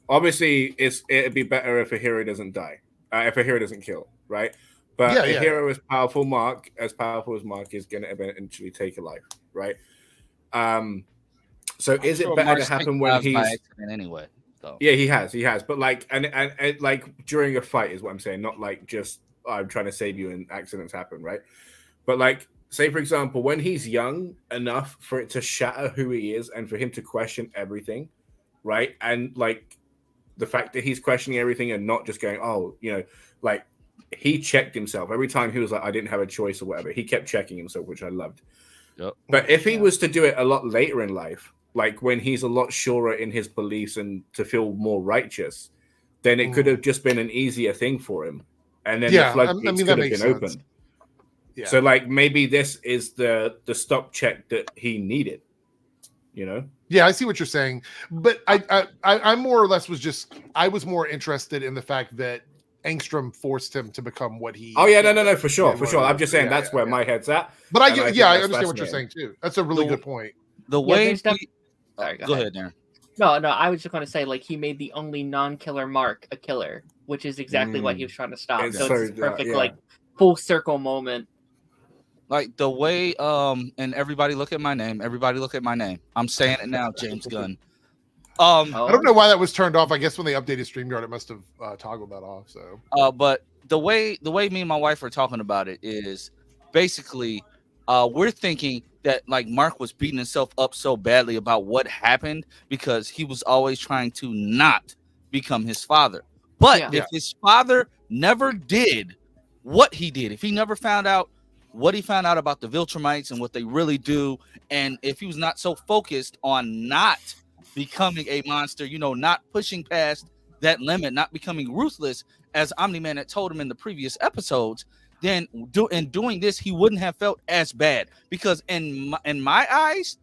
Obviously, it'd be better if a hero doesn't die, if a hero doesn't kill, right? But a hero as powerful as Mark is going to eventually take a life, right? So is it better to happen when he's anyway? So. Yeah, he has, but like, and like during a fight is what I'm saying, not like just I'm trying to save you and accidents happen, right? But like, say for example, when he's young enough for it to shatter who he is and for him to question everything, right? And like the fact that he's questioning everything and not just going, oh, you know, like he checked himself every time he was like, I didn't have a choice or whatever. He kept checking himself, which I loved. Yep. But if he was to do it a lot later in life, like when he's a lot surer in his beliefs and to feel more righteous, then it could have just been an easier thing for him. And then the floodgates could have been opened. Yeah. So like maybe this is the stop check that he needed, you know? Yeah, I see what you're saying. But I more or less was more interested in the fact that Angstrom forced him to become what he. Oh yeah, no, for sure. I'm just saying that's where my head's at. But I understand what you're saying too. That's a really good point. The way. Sorry, go ahead, Darren. No, I was just going to say, like, he made the only non-killer Mark a killer, which is exactly what he was trying to stop. So it's perfect, like, full circle moment. Like the way, and everybody look at my name. Everybody look at my name. I'm saying it now, James Gunn. I don't know why that was turned off. I guess when they updated StreamYard, it must have toggled that off. So, but the way me and my wife are talking about it is basically, we're thinking that like Mark was beating himself up so badly about what happened because he was always trying to not become his father. But if his father never did what he did, if he never found out what he found out about the Viltrumites and what they really do, and if he was not so focused on not becoming a monster, not pushing past that limit, not becoming ruthless, as Omni-Man had told him in the previous episodes, then doing this, he wouldn't have felt as bad. Because in my eyes,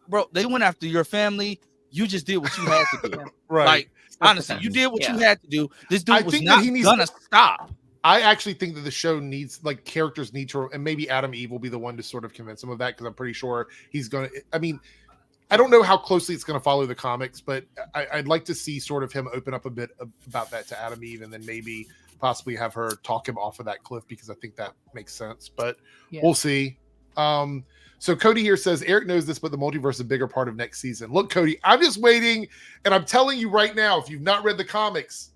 bro, they went after your family. You just did what you had to do. Right. Like, honestly, you did what you had to do. This dude was not gonna stop. I actually think that the show needs, like, characters need to, and maybe Adam Eve will be the one to sort of convince him of that, because I'm pretty sure he's going to, I mean, I don't know how closely it's going to follow the comics, but I'd like to see sort of him open up a bit about that to Adam Eve, and then maybe possibly have her talk him off of that cliff, because I think that makes sense, but we'll see. So Cody here says, Eric knows this, but the multiverse is a bigger part of next season. Look, Cody, I'm just waiting, and I'm telling you right now, if you've not read the comics,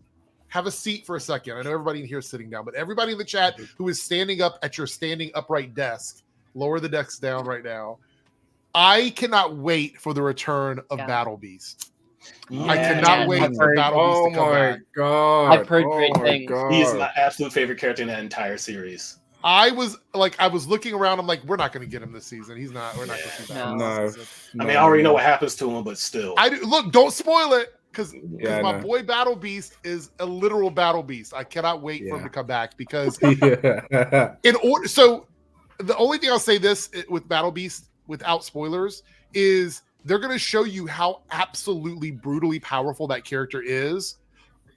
have a seat for a second. I know everybody in here is sitting down, but everybody in the chat who is standing up at your standing upright desk, lower the desks down right now. I cannot wait for the return of Battle Beast. I cannot wait for Battle Beast to come back. God. I've heard great things. He is my absolute favorite character in that entire series. I was looking around. I'm like, we're not going to get him this season. We're not going to see that. No. I mean, I already know what happens to him, but still. Look, don't spoil it, because my boy Battle Beast is a literal battle beast. I cannot wait for him to come back, because so the only thing I'll say this with Battle Beast, without spoilers, is they're going to show you how absolutely brutally powerful that character is,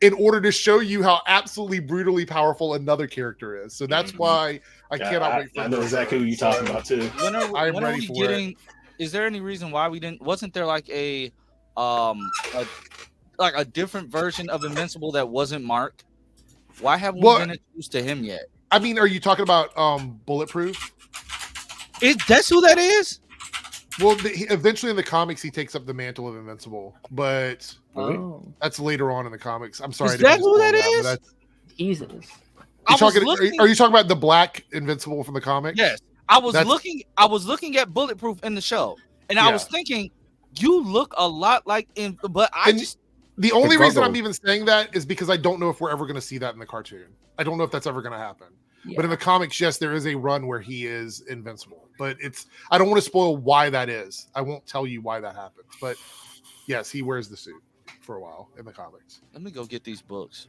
in order to show you how absolutely brutally powerful another character is. So that's why I cannot wait for I know exactly who you're talking about too. I'm ready for it. Is there any reason why we didn't? Wasn't there like a different version of Invincible that wasn't Mark? Why haven't we been introduced to him yet? I mean, are you talking about Bulletproof? That's who that is? Well, eventually in the comics, he takes up the mantle of Invincible, but that's later on in the comics. I'm sorry. Is that who that is? Jesus. Are you talking about the black Invincible from the comics? Yes. I was looking at Bulletproof in the show, and I was thinking, you look a lot like the only reason I'm even saying that is because I don't know if we're ever going to see that in the cartoon. I don't know if that's ever going to happen. Yeah. But in the comics, yes, there is a run where he is invincible. But I don't want to spoil why that is. I won't tell you why that happens. But yes, he wears the suit for a while in the comics. Let me go get these books.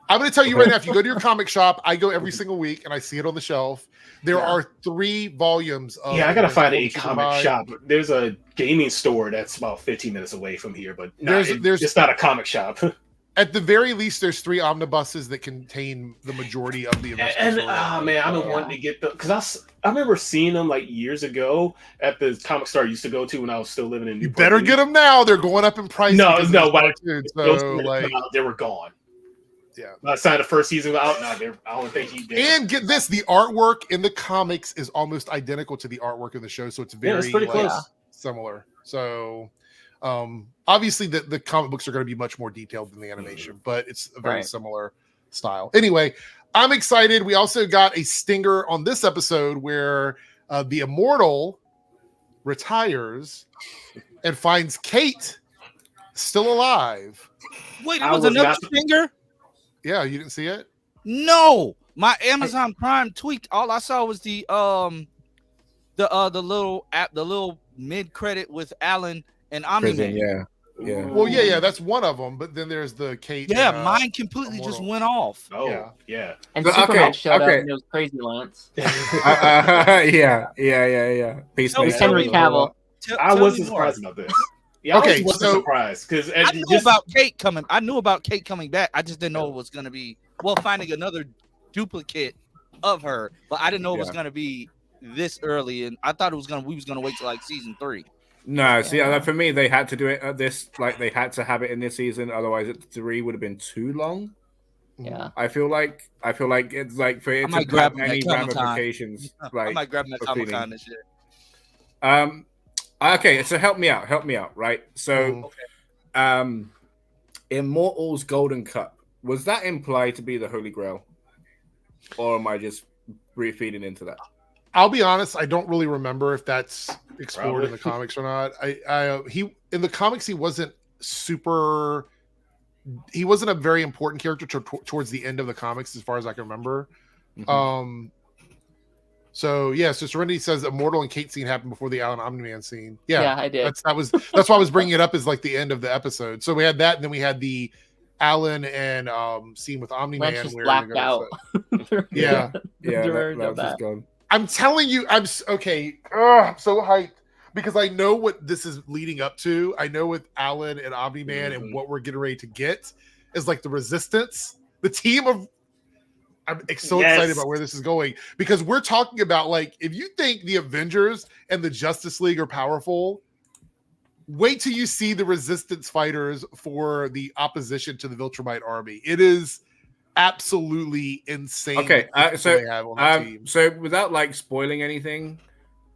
I'm going to tell you right now, if you go to your comic shop, I go every single week and I see it on the shelf. There are 3 volumes of... Yeah, I got to find a comic shop. There's a gaming store that's about 15 minutes away from here, but there's just not a comic shop. At the very least, there's 3 omnibuses that contain the majority of the... And I've been wanting to get them, because I remember seeing them like years ago at the comic store I used to go to when I was still living in Newport. You better get them now. They're going up in price. No, they were gone. Yeah. By the time the first season was out, I don't think he did. And get this, the artwork in the comics is almost identical to the artwork in the show, so it's very pretty close. Similar. So obviously the comic books are going to be much more detailed than the animation, but it's a very similar style. Anyway, I'm excited. We also got a stinger on this episode where the Immortal retires and finds Kate still alive. Wait, it was another stinger? Yeah, you didn't see it? No, my Amazon Prime tweaked. All I saw was the little mid credit with Alan and Omni-Man. Yeah. Well, yeah, that's one of them. But then there's the Kate. Yeah, mine completely just went off. Oh, yeah. And Superman showed up and it was crazy, Lance. Yeah. Peacemaker. Henry Cavill. I wasn't surprised about this. Yeah, okay, I wasn't surprised because I knew about Kate coming. I knew about Kate coming back. I just didn't know it was going to be finding another duplicate of her, but I didn't know it was going to be this early. And I thought we was going to wait till like season 3. No, see, for me, they had to do it at this. Like they had to have it in this season, otherwise, 3 would have been too long. Yeah, I feel like it's like for it to have any ramifications. Like, I might grab that Comic-Con this year. Okay, so help me out, right? So, Immortal's Golden Cup, was that implied to be the Holy Grail, or am I just feeding into that? I'll be honest, I don't really remember if that's explored in the comics or not. He in the comics he wasn't a very important character towards the end of the comics, as far as I can remember. Mm-hmm. So Serenity says Immortal and Kate scene happened before the Alan Omni-Man scene. Yeah, I did. That's why I was bringing it up as like the end of the episode. So we had that, and then we had the Alan and scene with Omni-Man. Just blacked out. That's gone. I'm telling you, I'm okay. I'm so hyped because I know what this is leading up to. I know with Alan and Omni-Man and what we're getting ready to get is like the Resistance, the team of. I'm so excited about where this is going because we're talking about, like, if you think the Avengers and the Justice League are powerful, wait till you see the Resistance fighters for the opposition to the Viltrumite army. It is absolutely insane. Okay, so without like spoiling anything,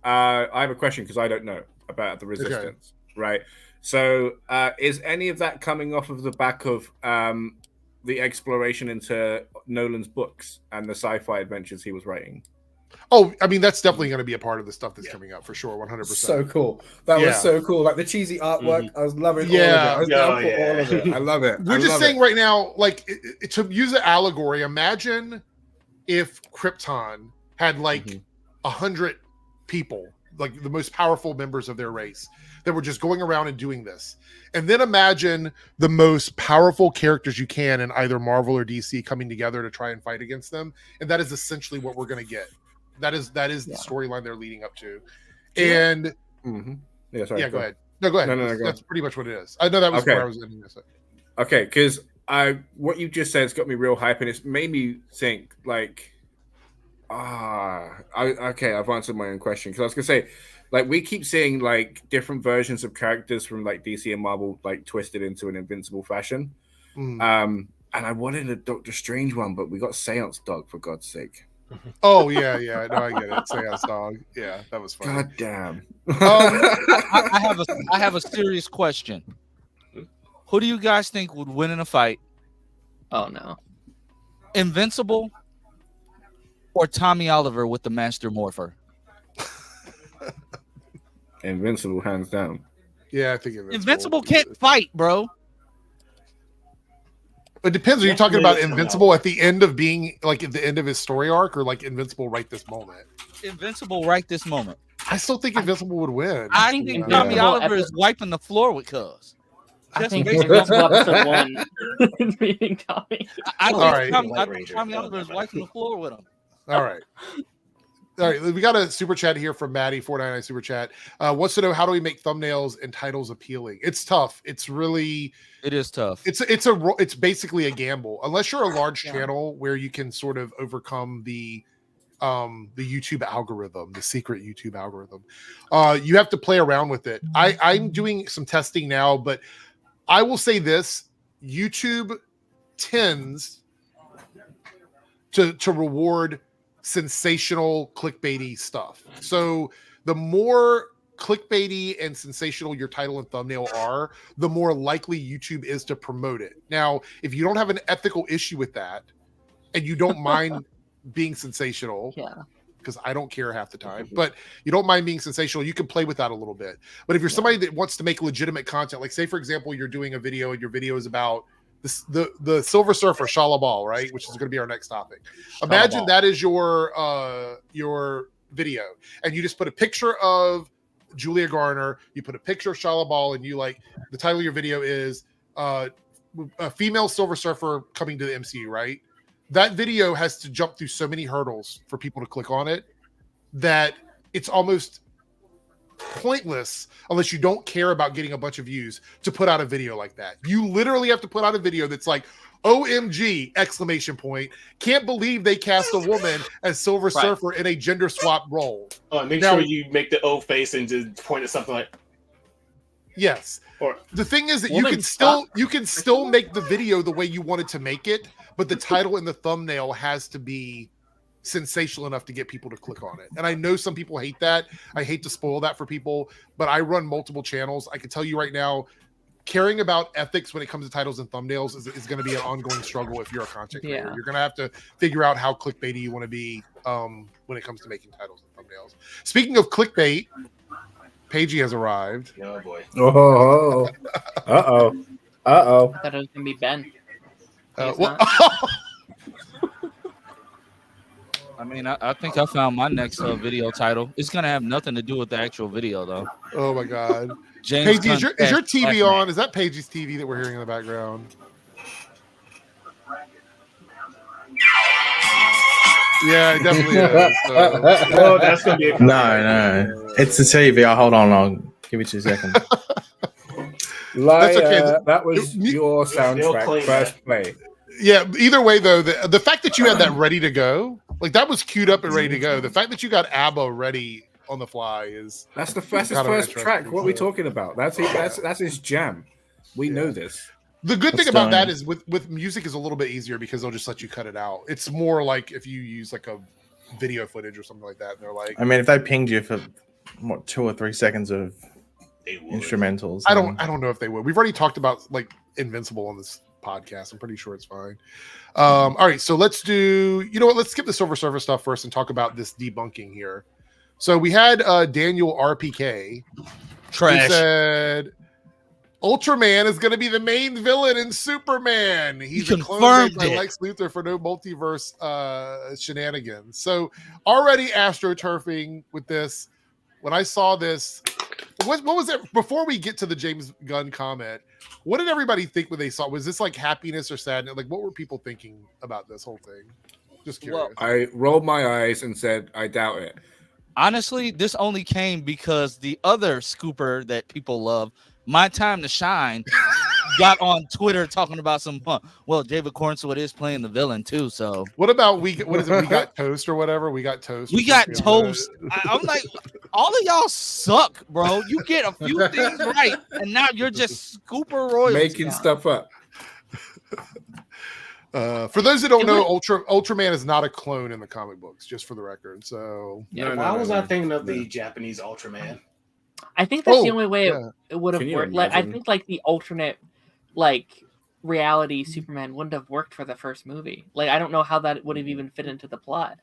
I have a question because I don't know about the Resistance, right? So is any of that coming off of the back of the exploration into Nolan's books and the sci-fi adventures he was writing? Oh, I mean, that's definitely going to be a part of the stuff that's coming up for sure, 100%. So cool. That was so cool. Like the cheesy artwork, I was loving all of it. I was down for all of it. I love it. We're just saying right now, like, to use an allegory, imagine if Krypton had like 100 people, like the most powerful members of their race, that were just going around and doing this. And then imagine the most powerful characters you can in either Marvel or DC coming together to try and fight against them. And that is essentially what we're going to get. That is the storyline they're leading up to. And go ahead. No, go ahead. No, that's pretty much what it is. I know that was where I was ending this. Okay, because what you just said has got me real hype, and it's made me think like, I've answered my own question because I was gonna say, like, we keep seeing like different versions of characters from like DC and Marvel like twisted into an Invincible fashion. And I wanted a Doctor Strange one, but we got Seance Dog, for God's sake. Oh yeah, no, I get it. Seance Dog, yeah, that was fun. God damn. I have a serious question. Who do you guys think would win in a fight? Oh no, Invincible or Tommy Oliver with the Master Morpher? Invincible, hands down. Yeah, I think Invincible can't fight, bro. It depends. Are you talking about Invincible at the end of being like at the end of his story arc, or like Invincible right this moment? Invincible right this moment. I still think Invincible would win. I think Tommy Oliver is wiping the floor with Cuz. I think Invincible episode 1 is beating Tommy. I think Tommy Oliver is wiping the floor with him. All right. We got a super chat here from Maddie 499 super chat. Wants to know, how do we make thumbnails and titles appealing? It's tough. It is tough. It's basically a gamble unless you're a large channel where you can sort of overcome the YouTube algorithm, the secret YouTube algorithm. You have to play around with it. I'm doing some testing now, but I will say this: YouTube tends to reward sensational clickbaity stuff. So the more clickbaity and sensational your title and thumbnail are, the more likely YouTube is to promote it. Now, if you don't have an ethical issue with that and you don't mind being sensational, because I don't care half the time, but you don't mind being sensational, you can play with that a little bit. But if you're somebody that wants to make legitimate content, like say for example, you're doing a video and your video is about the Silver Surfer, Shala Bal, right? Which is going to be our next topic. Imagine that is your video, and you just put a picture of Julia Garner, you put a picture of Shala Bal, and you like the title of your video is a female Silver Surfer coming to the MCU, right? That video has to jump through so many hurdles for people to click on it that it's almost pointless unless you don't care about getting a bunch of views to put out a video like that. You literally have to put out a video that's like, OMG, exclamation point. Can't believe they cast a woman as Silver Surfer in a gender swap role. Oh, make sure you make the O face and just point at something like. Yes. Or the thing is that you can still make the video the way you wanted to make it, but the title and the thumbnail has to be sensational enough to get people to click on it. And I know some people hate that. I hate to spoil that for people, but I run multiple channels. I can tell you right now, caring about ethics when it comes to titles and thumbnails is going to be an ongoing struggle if you're a content creator. You're going to have to figure out how clickbaity you want to be when it comes to making titles and thumbnails. Speaking of clickbait, Paigey has arrived. Oh boy. Oh. Uh-oh. Uh-oh. I thought it was going to be Ben. I mean, I think I found my next video title. It's going to have nothing to do with the actual video, though. Oh, my God. James Paigey, is your TV on? Is that Paigey's TV that we're hearing in the background? Yeah, it definitely is. Oh, that's going to be No. It's the TV. Hold on. I'll give you 2 seconds. That's okay. That was your soundtrack. First play. Yeah, either way, though, the fact that you had that ready to go, like that was queued up and ready to go. The fact that you got ABBA ready on the fly is that's his first track. What are we talking about? That's his jam. We know this. The good thing about that is with music is a little bit easier because they'll just let you cut it out. It's more like if you use like a video footage or something like that, and they're like, I mean, if they pinged you for 2 or 3 seconds of instrumentals, I don't know if they would. We've already talked about like Invincible on this podcast. I'm pretty sure it's fine. All right, so let's do. You know what? Let's skip the Silver Surfer stuff first and talk about this debunking here. So we had Daniel RPK. Trash. Who said Ultraman is going to be the main villain in Superman. He's a clone made by Lex Luthor for no multiverse shenanigans. So already astroturfing with this. When I saw this, what was it? Before we get to the James Gunn comment, what did everybody think when they saw it? Was this like happiness or sadness? Like, what were people thinking about this whole thing? Just curious. Well, I rolled my eyes and said, I doubt it. Honestly, this only came because the other scooper that people love, My Time to Shine, got on Twitter talking about some fun. Well, David Cornswood is playing the villain too. So what about we got toast or whatever? We got toast. We got toast. I'm like, all of y'all suck, bro. You get a few things right, and now you're just scooper royalty making stuff up. For those that don't know, Ultraman is not a clone in the comic books, just for the record. So why was I thinking of the Japanese Ultraman? I think that's the only way it would have worked. Like, I think like the alternate like reality Superman wouldn't have worked for the first movie. Like, I don't know how that would have even fit into the plot.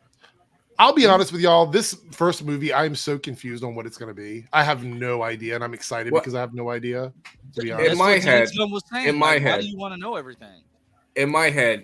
I'll be honest with y'all. This first movie, I'm so confused on what it's going to be. I have no idea, and I'm excited because I have no idea. To be honest, in my head, why do you want to know everything? In my head,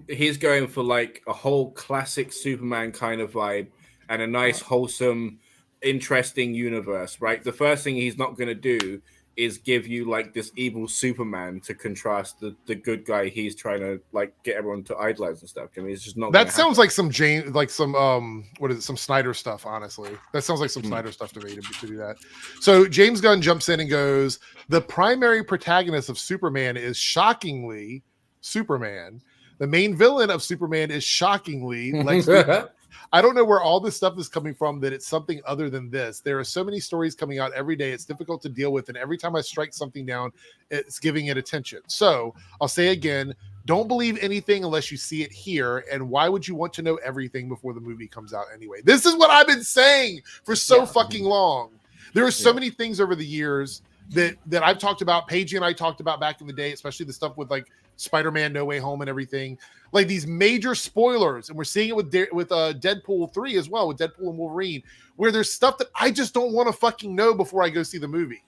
he's going for like a whole classic Superman kind of vibe and a nice, wholesome, interesting universe. Right. The first thing he's not going to do is give you like this evil Superman to contrast the good guy he's trying to like get everyone to idolize and stuff. I mean, it's just not. That sounds like some some Snyder stuff. Honestly, that sounds like some Snyder stuff to me to do that. So James Gunn jumps in and goes, the primary protagonist of Superman is shockingly Superman. The main villain of Superman is shockingly Lex Luthor. I don't know where all this stuff is coming from, that it's something other than this. There are so many stories coming out every day. It's difficult to deal with. And every time I strike something down, it's giving it attention. So I'll say again, don't believe anything unless you see it here. And why would you want to know everything before the movie comes out anyway? This is what I've been saying for so fucking long. There are so many things over the years that I've talked about. Paigey and I talked about back in the day, especially the stuff with like Spider-Man No Way Home and everything, like these major spoilers, and we're seeing it with Deadpool 3 as well, with Deadpool and Wolverine, where there's stuff that I just don't want to fucking know before I go see the movie.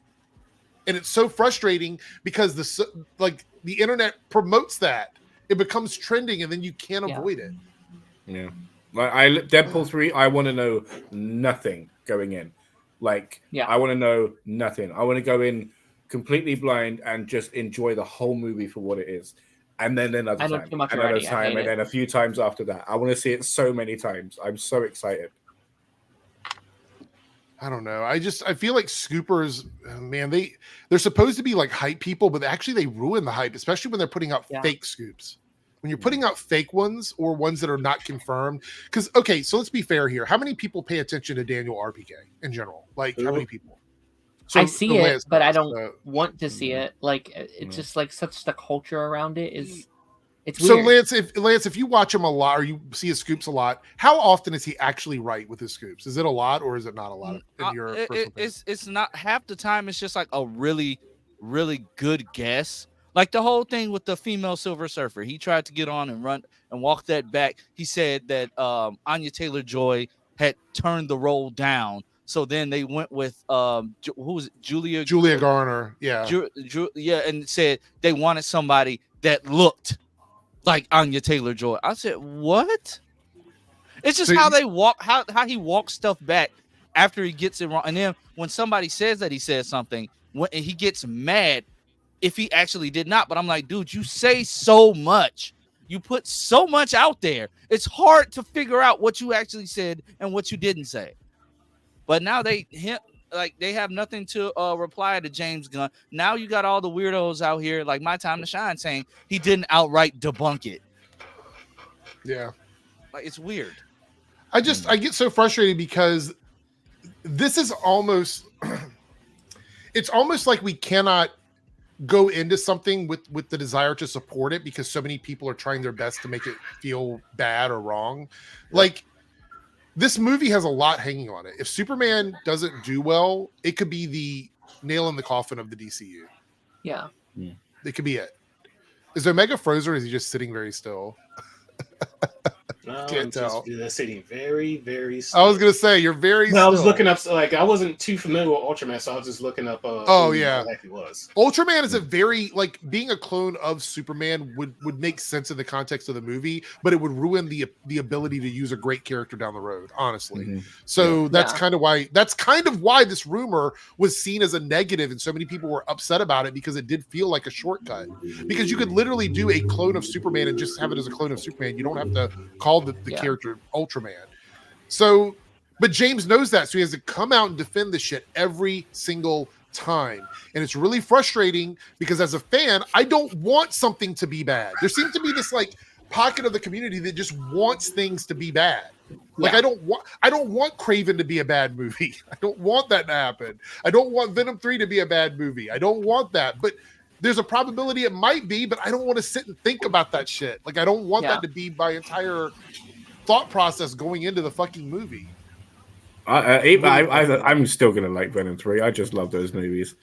And it's so frustrating because the internet promotes that. It becomes trending and then you can't avoid it. Yeah. Like Deadpool 3, I want to know nothing going in. Like, I want to know nothing. I want to go in completely blind and just enjoy the whole movie for what it is. And then another time, and then a few times after that. I want to see it so many times. I'm so excited. I don't know. I feel like scoopers, man, they're supposed to be like hype people, but actually they ruin the hype, especially when they're putting out fake scoops. When you're putting out fake ones or ones that are not confirmed. Because, okay, so let's be fair here. How many people pay attention to Daniel RPK in general? Like, how many people? So, I see it, but I don't want to see it. Like, it's just like such the culture around it is. It's weird. So Lance, if you watch him a lot or you see his scoops a lot, how often is he actually right with his scoops? Is it a lot or is it not a lot? In your it's not half the time. It's just like a really, really good guess. Like the whole thing with the female Silver Surfer, he tried to get on and run and walk that back. He said that Anya Taylor-Joy had turned the role down. So then they went with who was it? Julia Garner. Yeah. And said they wanted somebody that looked like Anya Taylor-Joy. I said, what? It's just how they walk, how he walks stuff back after he gets it wrong. And then when somebody says that he says something, when he gets mad if he actually did not. But I'm like, dude, you say so much. You put so much out there. It's hard to figure out what you actually said and what you didn't say. But now they have nothing to reply to James Gunn. Now you got all the weirdos out here like My Time to Shine saying he didn't outright debunk it. Yeah. Like, it's weird. I get so frustrated because this is almost it's almost like we cannot go into something with the desire to support it because so many people are trying their best to make it feel bad or wrong. Like, this movie has a lot hanging on it. If Superman doesn't do well, it could be the nail in the coffin of the DCU. Yeah. It could be it. Is Omega frozen or is he just sitting very still? No, Can't tell. Just sitting very, very still. I was going to say, you're very still. I was looking up, like, I wasn't too familiar with Ultraman, so I was just looking up who he exactly was. Ultraman is a very, like, being a clone of Superman would make sense in the context of the movie, but it would ruin the ability to use a great character down the road, honestly. So that's kind of why this rumor was seen as a negative, and so many people were upset about it because it did feel like a shortcut. Because you could literally do a clone of Superman and just have it as a clone of Superman. You don't have to call the character Ultraman. So, but James knows that, so he has to come out and defend this shit every single time. And it's really frustrating because as a fan, I don't want something to be bad. There seems to be this like pocket of the community that just wants things to be bad. Like, I don't want Kraven to be a bad movie. I don't want that to happen. I don't want Venom 3 to be a bad movie. I don't want that. But there's a probability it might be, but I don't want to sit and think about that shit. Like, I don't want that to be my entire thought process going into the fucking movie. I'm still gonna like Venom 3. I just love those movies.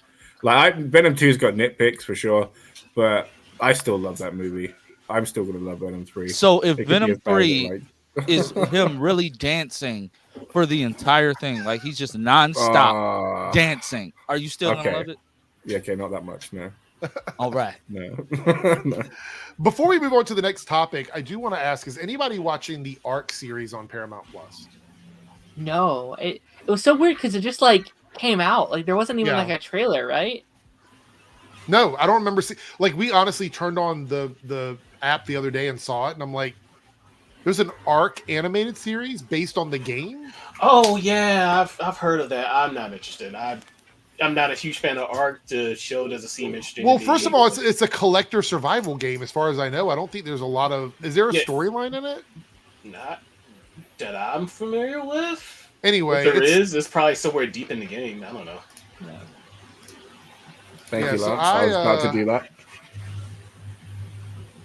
Like, Venom 2's got nitpicks for sure, but I still love that movie. I'm still gonna love Venom 3. So if Venom 3 is him really dancing for the entire thing, like he's just nonstop dancing, are you still gonna love it? Yeah, okay, not that much, no. All right. No. Before we move on to the next topic, I do want to ask, is anybody watching the Arc series on Paramount Plus? No. It was so weird because it just like came out. Like, there wasn't even like a trailer, right? No, I don't remember. Like, we honestly turned on the app the other day and saw it, and I'm like, there's an Arc animated series based on the game? Oh, yeah. I've heard of that. I'm not interested. I'm not a huge fan of Arc. The show doesn't seem interesting. Well, first of all, it's a collector survival game, as far as I know. I don't think there's a lot of... Is there a storyline in it? Not that I'm familiar with. Anyway, if there is, probably somewhere deep in the game. I don't know. Yeah. Thank you, Lance. I was about to do that.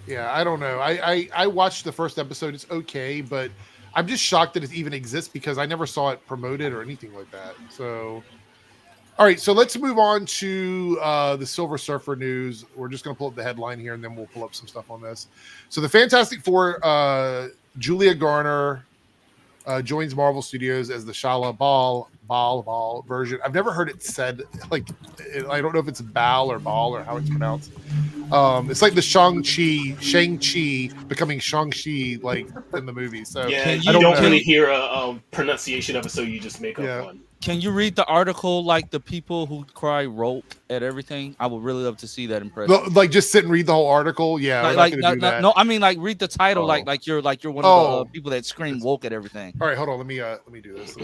Yeah, I don't know. I watched the first episode. It's okay, but I'm just shocked that it even exists because I never saw it promoted or anything like that. So... All right, so let's move on to the Silver Surfer news. We're just going to pull up the headline here, and then we'll pull up some stuff on this. So the Fantastic Four, Julia Garner joins Marvel Studios as the Shala Bal version. I've never heard it said, like, I don't know if it's Bal or Bal or how it's pronounced. It's like the Shang-Chi becoming Shang-Chi like in the movie. So yeah, you don't really hear a pronunciation of it, so you just make up one. Can you read the article like the people who cry rope at everything? I would really love to see that impression. Like just sit and read the whole article. Yeah, no, I mean like read the title like you're one of the people that scream woke at everything. All right, hold on. Let me do this.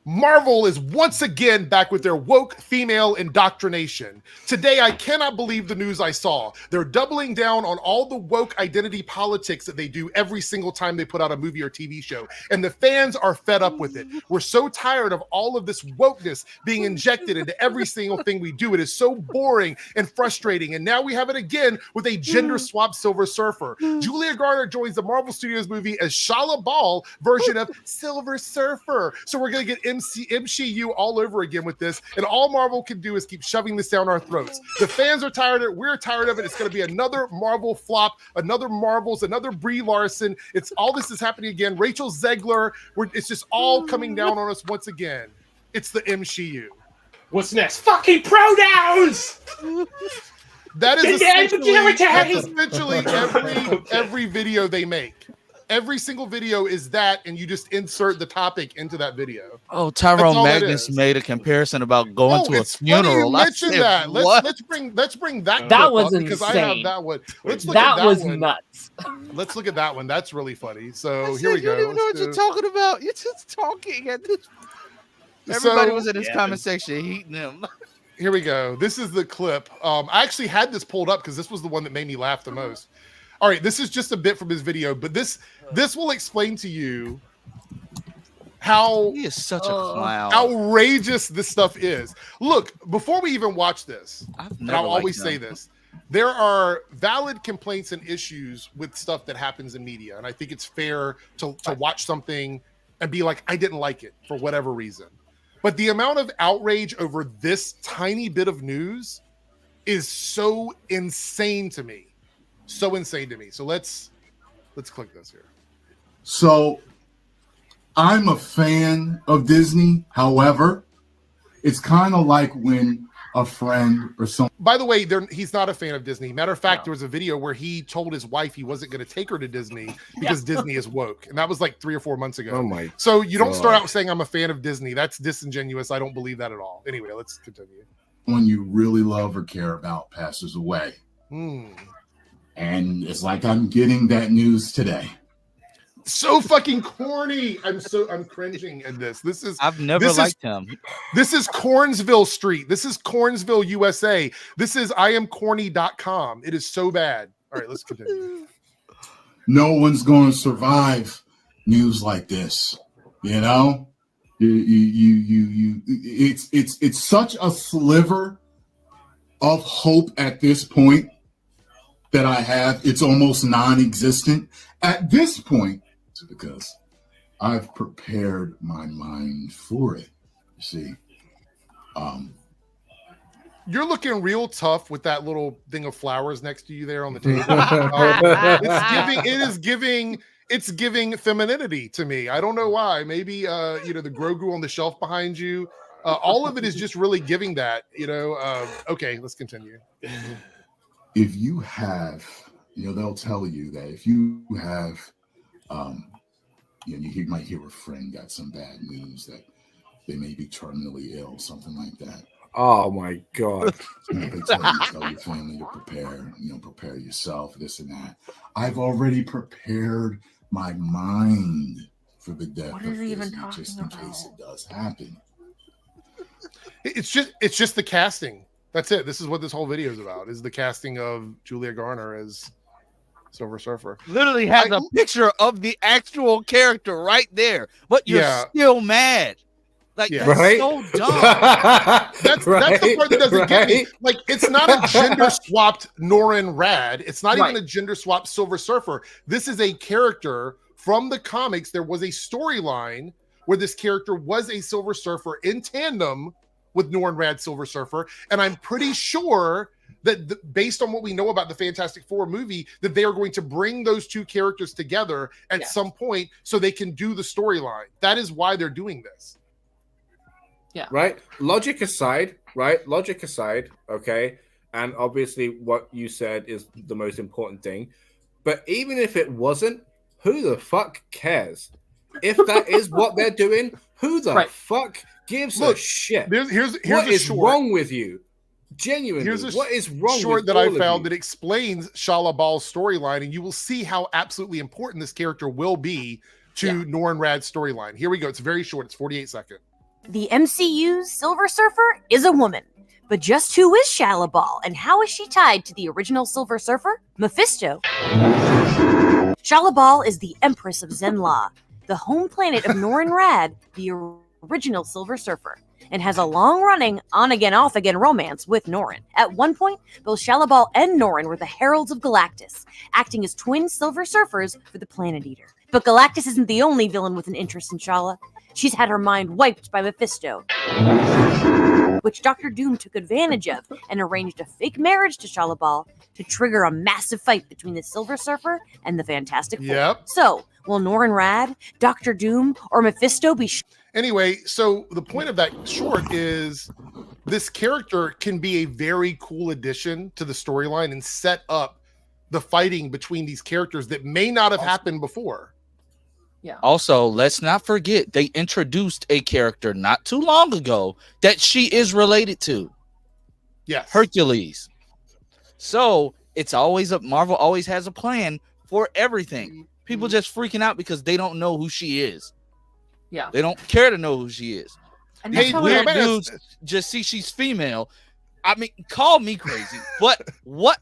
Marvel is once again back with their woke female indoctrination. Today, I cannot believe the news I saw. They're doubling down on all the woke identity politics that they do every single time they put out a movie or TV show. And the fans are fed up with it. We're so tired of all of this wokeness being injected into every single thing we do. It is so boring and frustrating. And now we have it again with a gender swap Silver Surfer. Julia Garner joins the Marvel Studios movie as Shala Bal version of Silver Surfer. So we're going to get MCU all over again with this, and all Marvel can do is keep shoving this down our throats. The fans are tired of it. We're tired of it. It's going to be another Marvel flop, another Marvels, another Brie Larson. It's all this is happening again. Rachel Zegler. It's just all coming down on us once again. It's the MCU. What's next? Fucking pronouns. That is essentially every video they make. Every single video is that, and you just insert the topic into that video. Oh, Tyrone Magnus made a comparison about going to a funeral. Mention that. Let's bring that. That was insane. Because I have that one. That was nuts. Let's look at that one. That's really funny. So here we go. You don't even know what you're talking about. You're just talking at this. Everybody was in his comment section heating him. Here we go. This is the clip. I actually had this pulled up because this was the one that made me laugh the most. All right, this is just a bit from his video, but this will explain to you how he is such a clown. Outrageous this stuff is. Look, before we even watch this, and I'll always say this, there are valid complaints and issues with stuff that happens in media, and I think it's fair to watch something and be like, I didn't like it for whatever reason. But the amount of outrage over this tiny bit of news is so insane to me. So insane to me. So let's click this here. So I'm a fan of Disney. However, it's kind of like when a friend or someone. By the way, he's not a fan of Disney. Matter of fact, there was a video where he told his wife he wasn't going to take her to Disney because Disney is woke. And that was like 3 or 4 months ago. Oh my So you don't start out saying I'm a fan of Disney. That's disingenuous. I don't believe that at all. Anyway, let's continue. When you really love or care about passes away. And it's like I'm getting that news today. So fucking corny. I'm cringing at this. I've never liked him. This is Cornsville Street. This is Cornsville, USA. This is IamCorny.com. It is so bad. All right, let's continue. No one's going to survive news like this. You know? It's such a sliver of hope at this point. That I have, it's almost non-existent at this point because I've prepared my mind for it. You see, you're looking real tough with that little thing of flowers next to you there on the table. It's giving femininity to me. I don't know why. Maybe the Grogu on the shelf behind you. All of it is just really giving that. Okay, let's continue. If you have, they'll tell you that if you have, you might hear a friend got some bad news that they may be terminally ill, something like that. Oh my God. They tell your family to prepare yourself, this and that. I've already prepared my mind for the death of Disney just in case it does happen. It's just the casting. That's it. This is what this whole video is about, is the casting of Julia Garner as Silver Surfer. Literally has a picture of the actual character right there, but you're still mad. Like, that's so dumb. That's the part that doesn't get me. Like, it's not a gender-swapped Norrin Rad. It's not even a gender-swapped Silver Surfer. This is a character from the comics. There was a storyline where this character was a Silver Surfer in tandem with Norrin Rad Silver Surfer, and I'm pretty sure that based on what we know about the Fantastic Four movie, that they are going to bring those two characters together at some point so they can do the storyline. That is why they're doing this. Yeah. Right? Logic aside, okay? And obviously, what you said is the most important thing. But even if it wasn't, who the fuck cares? If that is what they're doing, who the fuck gives a shit? Here's what a is short. wrong with you? Genuinely, here's what is wrong short with that all I found of that explains Shala Bal's storyline, and you will see how absolutely important this character will be to Norrin Radd's storyline. Here we go. It's very short. It's 48 seconds. The MCU's Silver Surfer is a woman. But just who is Shala Bal, and how is she tied to the original Silver Surfer, Mephisto? Shala Bal is the Empress of Zenla, the home planet of Norrin Radd, the original Silver Surfer, and has a long-running, on-again, off-again romance with Norrin. At one point, both Shala Bal and Norrin were the Heralds of Galactus, acting as twin Silver Surfers for the Planet Eater. But Galactus isn't the only villain with an interest in Shala. She's had her mind wiped by Mephisto, which Dr. Doom took advantage of and arranged a fake marriage to Shala Bal to trigger a massive fight between the Silver Surfer and the Fantastic Four. So, will Norrin Radd, Dr. Doom, or Mephisto be... Anyway, so the point of that short is this character can be a very cool addition to the storyline and set up the fighting between these characters that may not have happened before. Yeah. Also, let's not forget they introduced a character not too long ago that she is related to. Yes. Hercules. So it's always Marvel always has a plan for everything. People just freaking out because they don't know who she is. Yeah. They don't care to know who she is. And these weird dudes just see she's female. I mean, call me crazy, but what?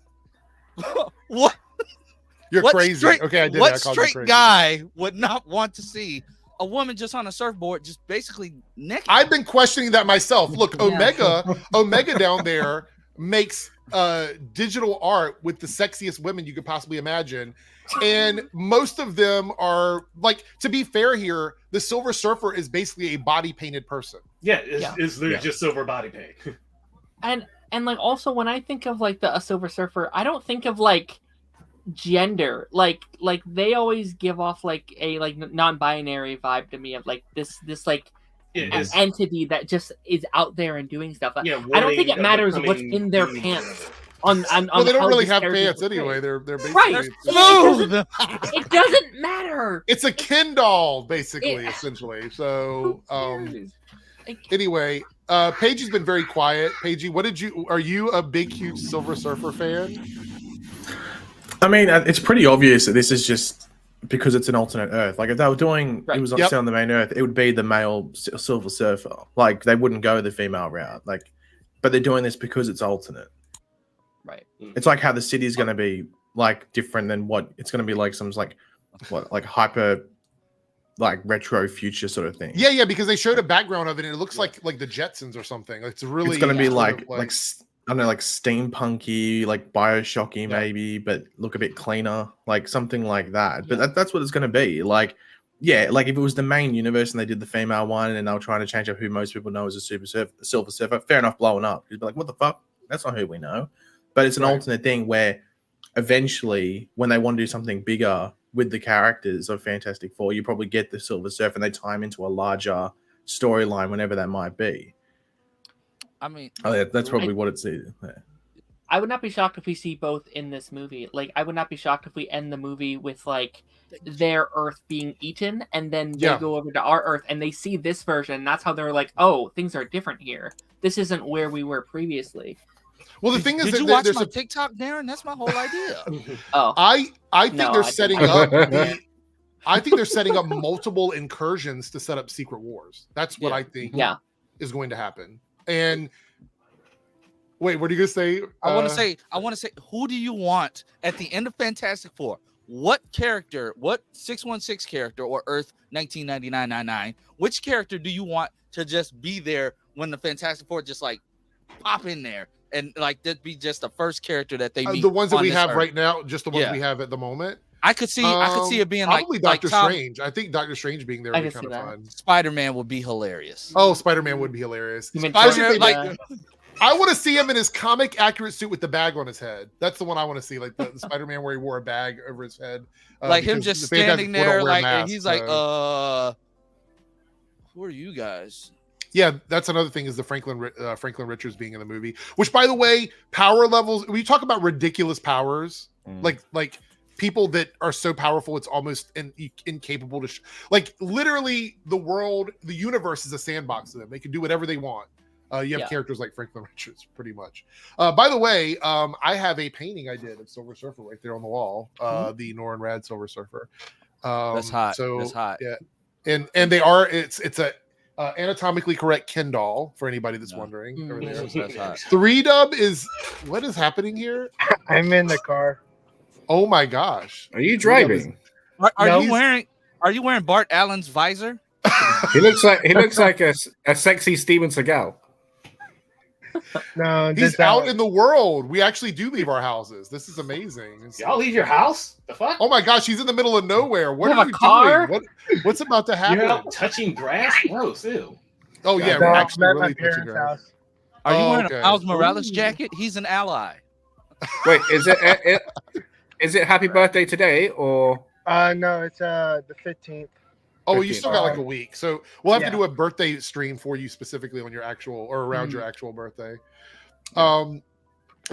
You're crazy. Okay, I did. What straight guy would not want to see a woman just on a surfboard, just basically naked? I've been questioning that myself. Look, Omega down there makes digital art with the sexiest women you could possibly imagine. And most of them are like, to be fair here, the Silver Surfer is basically a body painted person. Yeah, it's literally just silver body paint. And like also when I think of like a Silver Surfer, I don't think of like gender. Like they always give off like a like non-binary vibe to me of like this like entity that just is out there and doing stuff. Yeah, I don't think it matters what's in their pants. On well, they don't really have pants anyway. They're basically right. It doesn't matter. It's a Ken doll, basically, essentially. So anyway, Paige has been very quiet. Paigey, are you a big, huge Silver Surfer fan? I mean, it's pretty obvious that this is just because it's an alternate Earth. Like if they were doing, it was obviously on the main Earth, it would be the male Silver Surfer. Like they wouldn't go the female route. Like, but they're doing this because it's alternate. Right. It's like how the city is going to be like different than what it's going to be like. Some like hyper, like retro future sort of thing. Yeah, because they showed a background of it, and it looks like the Jetsons or something. It's really it's going to be like I don't know, like steampunky, like Bioshocky maybe, but look a bit cleaner, like something like that. But that's what it's going to be. Like, like if it was the main universe and they did the female one, and they were trying to change up who most people know as a Silver Surfer, fair enough, blowing up. You'd be like, what the fuck? That's not who we know. But it's an alternate thing where eventually, when they want to do something bigger with the characters of Fantastic Four, you probably get the Silver Surfer and they tie him into a larger storyline, whenever that might be. I mean, that's probably what it's. I would not be shocked if we see both in this movie. Like, I would not be shocked if we end the movie with like their Earth being eaten, and then they go over to our Earth and they see this version. And that's how they're like, "Oh, things are different here. This isn't where we were previously." Well, the thing is, did you watch my TikTok, Darren? That's my whole idea. I think they're setting up. I think they're setting up multiple incursions to set up Secret Wars. That's what I think is going to happen. And wait, what are you gonna say? I want to say, who do you want at the end of Fantastic Four? What character? What 616 character or Earth 1999-99? Which character do you want to just be there when the Fantastic Four just like pop in there? And like that'd be just the first character that they meet. The ones that we have Earth. right now, just the ones we have at the moment. I could see it being probably Doctor Strange. I think Doctor Strange being there would be kind of fun. Spider-Man would be hilarious. Oh, Spider-Man would be hilarious. I want to see him in his comic accurate suit with the bag on his head. That's the one I want to see, like the Spider-Man where he wore a bag over his head. Like him just standing there, like and he's like, "Who are you guys?" Yeah, that's another thing is the Franklin Richards being in the movie. Which, by the way, power levels. When you talk about ridiculous powers, like people that are so powerful it's almost incapable to. Like literally, the universe is a sandbox to them. They can do whatever they want. You have characters like Franklin Richards, pretty much. By the way, I have a painting I did of Silver Surfer right there on the wall. The Norin Rad Silver Surfer. That's hot. So that's hot. Yeah, and they are. It's a anatomically correct Ken doll for anybody that's wondering. Over there. That's hot. 3Dub is what is happening here? I'm in the car. Oh my gosh! Are you driving? Are you wearing Bart Allen's visor? He looks like a sexy Steven Seagal. No, he's out in the world. We actually do leave our houses. This is amazing. Y'all leave your house? The fuck? Oh my gosh, he's in the middle of nowhere. What You are have you a car? doing? What's about to happen? You're out touching grass? Gross, ew. Oh yeah, No, we're I'm actually at my really touching parents' grass. house. Are you wearing okay. a Miles Morales jacket? He's an ally. Wait, is it happy birthday today or? No, it's the 15th. Oh, you still got like a week, so we'll have to Yeah. do a birthday stream for you specifically on your actual or around your actual birthday.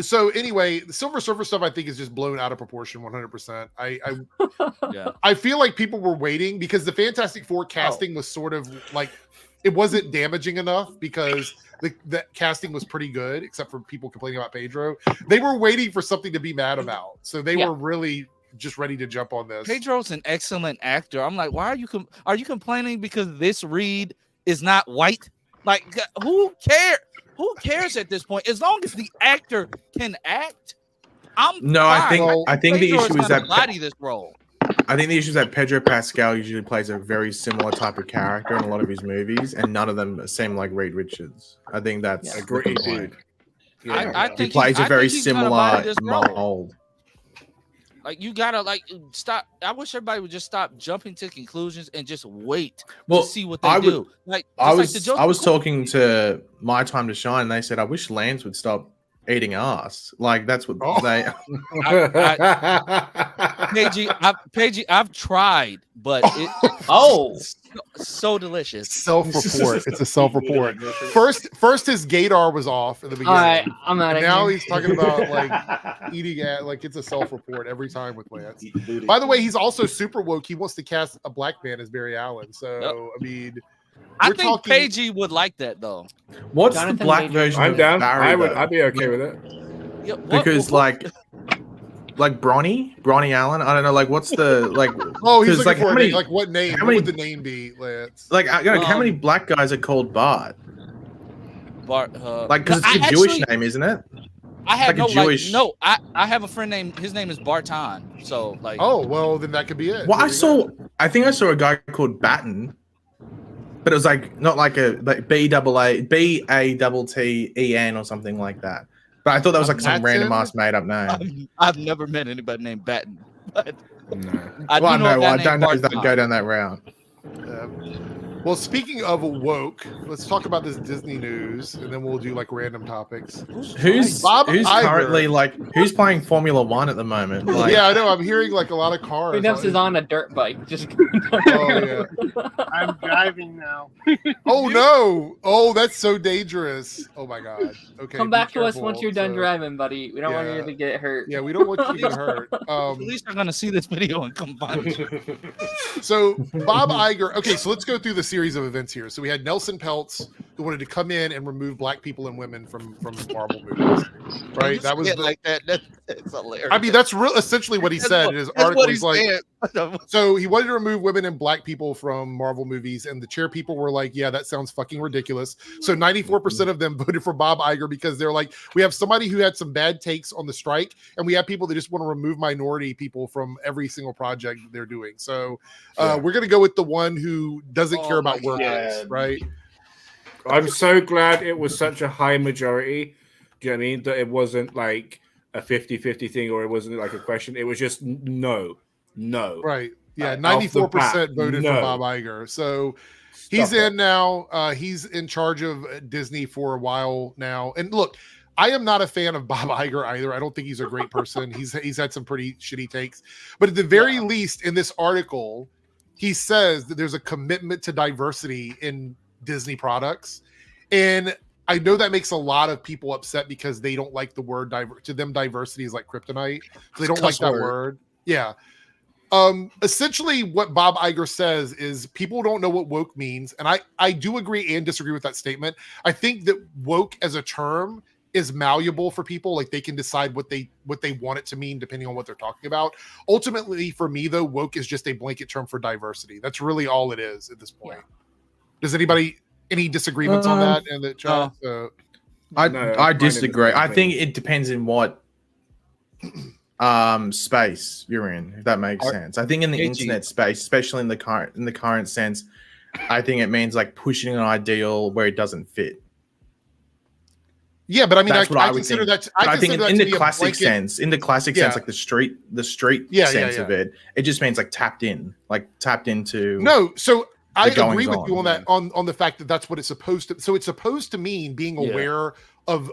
So anyway, the Silver Surfer stuff I think is just blown out of proportion 100%. I feel like people were waiting because the Fantastic Four casting was sort of like it wasn't damaging enough because the casting was pretty good, except for people complaining about Pedro. They were waiting for something to be mad about, so they were really just ready to jump on this. Pedro's an excellent actor. I'm like, why are you complaining because this Reed is not white? Like, who cares? Who cares at this point? As long as the actor can act, I'm fine. I think the issue is that body this role. I think the issue is that Pedro Pascal usually plays a very similar type of character in a lot of his movies, and none of them seem like Reed Richards. I think that's a great dude. I think he plays a very he's gonna body similar this role. mold. Like you gotta stop. I wish everybody would just stop jumping to conclusions and just wait Well, to see what they do. Like I was talking to My Time to Shine, and they said I wish Lance would stop eating ass. Like that's what they. Paige, I've tried, but so delicious. Self-report. It's a self-report. First his gaydar was off in the beginning. All right, I'm out of here. Now he's talking about like eating at like it's a self-report every time with Lance. By the way, he's also super woke. He wants to cast a black man as Barry Allen. So I mean, I think Paige would like that though. What's Jonathan the black version? I'm down. Barry, I'd be okay with it. Yeah, because like Bronny Allen. I don't know. Like what's the like? Oh, he's looking like for how many, like what name? What would the name be, Lance? Like how many black guys are called Bart? Bart. Like because it's a Jewish name, isn't it? I have like Jewish... I have a friend named his name is Barton. So like. Oh well, then that could be it. Well, I think I saw a guy called Batten. But it was like not like BATTEN or something like that. But I thought that was like some random ass made up name. I've never met anybody named Batten. But I don't know if that go down that route. Well, speaking of woke, let's talk about this Disney news, and then we'll do like random topics. Who's currently like who's playing Formula One at the moment? Like, yeah, I know. I'm hearing like a lot of cars. Enough is on a dirt bike. Just I'm driving now. Oh no! Oh, that's so dangerous. Oh my god. Okay. Come back to us once you're done driving, buddy. We don't want you to get hurt. Yeah, we don't want you to get hurt. At least they're gonna see this video and come find you. So Bob Iger. Okay, so let's go through the series of events here. So we had Nelson Peltz who wanted to come in and remove black people and women from Marvel movies. Right? That was like that. That's hilarious. I mean, that's essentially what he said in his article. He's like, so he wanted to remove women and black people from Marvel movies, and the chair people were like, yeah, that sounds fucking ridiculous. So 94% of them voted for Bob Iger because they're like, we have somebody who had some bad takes on the strike, and we have people that just want to remove minority people from every single project they're doing. So we're going to go with the one who doesn't care about workers, right? I'm so glad it was such a high majority. Do you know what I mean? That it wasn't like a 50-50 thing, or it wasn't like a question. It was just no. Right. Yeah, 94% voted for Bob Iger. So he's in now. He's in charge of Disney for a while now. And look, I am not a fan of Bob Iger either. I don't think he's a great person. He's had some pretty shitty takes. But at the very least, in this article, he says that there's a commitment to diversity in Disney products. And I know that makes a lot of people upset because they don't like the word to them diversity is like kryptonite. So they don't like that word. Yeah. Essentially what Bob Iger says is people don't know what woke means. And I do agree and disagree with that statement. I think that woke as a term is malleable for people. Like they can decide what they want it to mean depending on what they're talking about. Ultimately for me though, woke is just a blanket term for diversity. That's really all it is at this point. Yeah. Does anybody any disagreements on that in the chat? I disagree. I think it depends in what space you're in, if that makes sense. I think in the internet space, especially in the current sense, I think it means like pushing an ideal where it doesn't fit. Yeah, but I mean, I consider that. I think in the classic sense, like the street sense of it, it just means like tapped into. No, so I agree with you on that, on the fact that that's what it's supposed to. So it's supposed to mean being aware of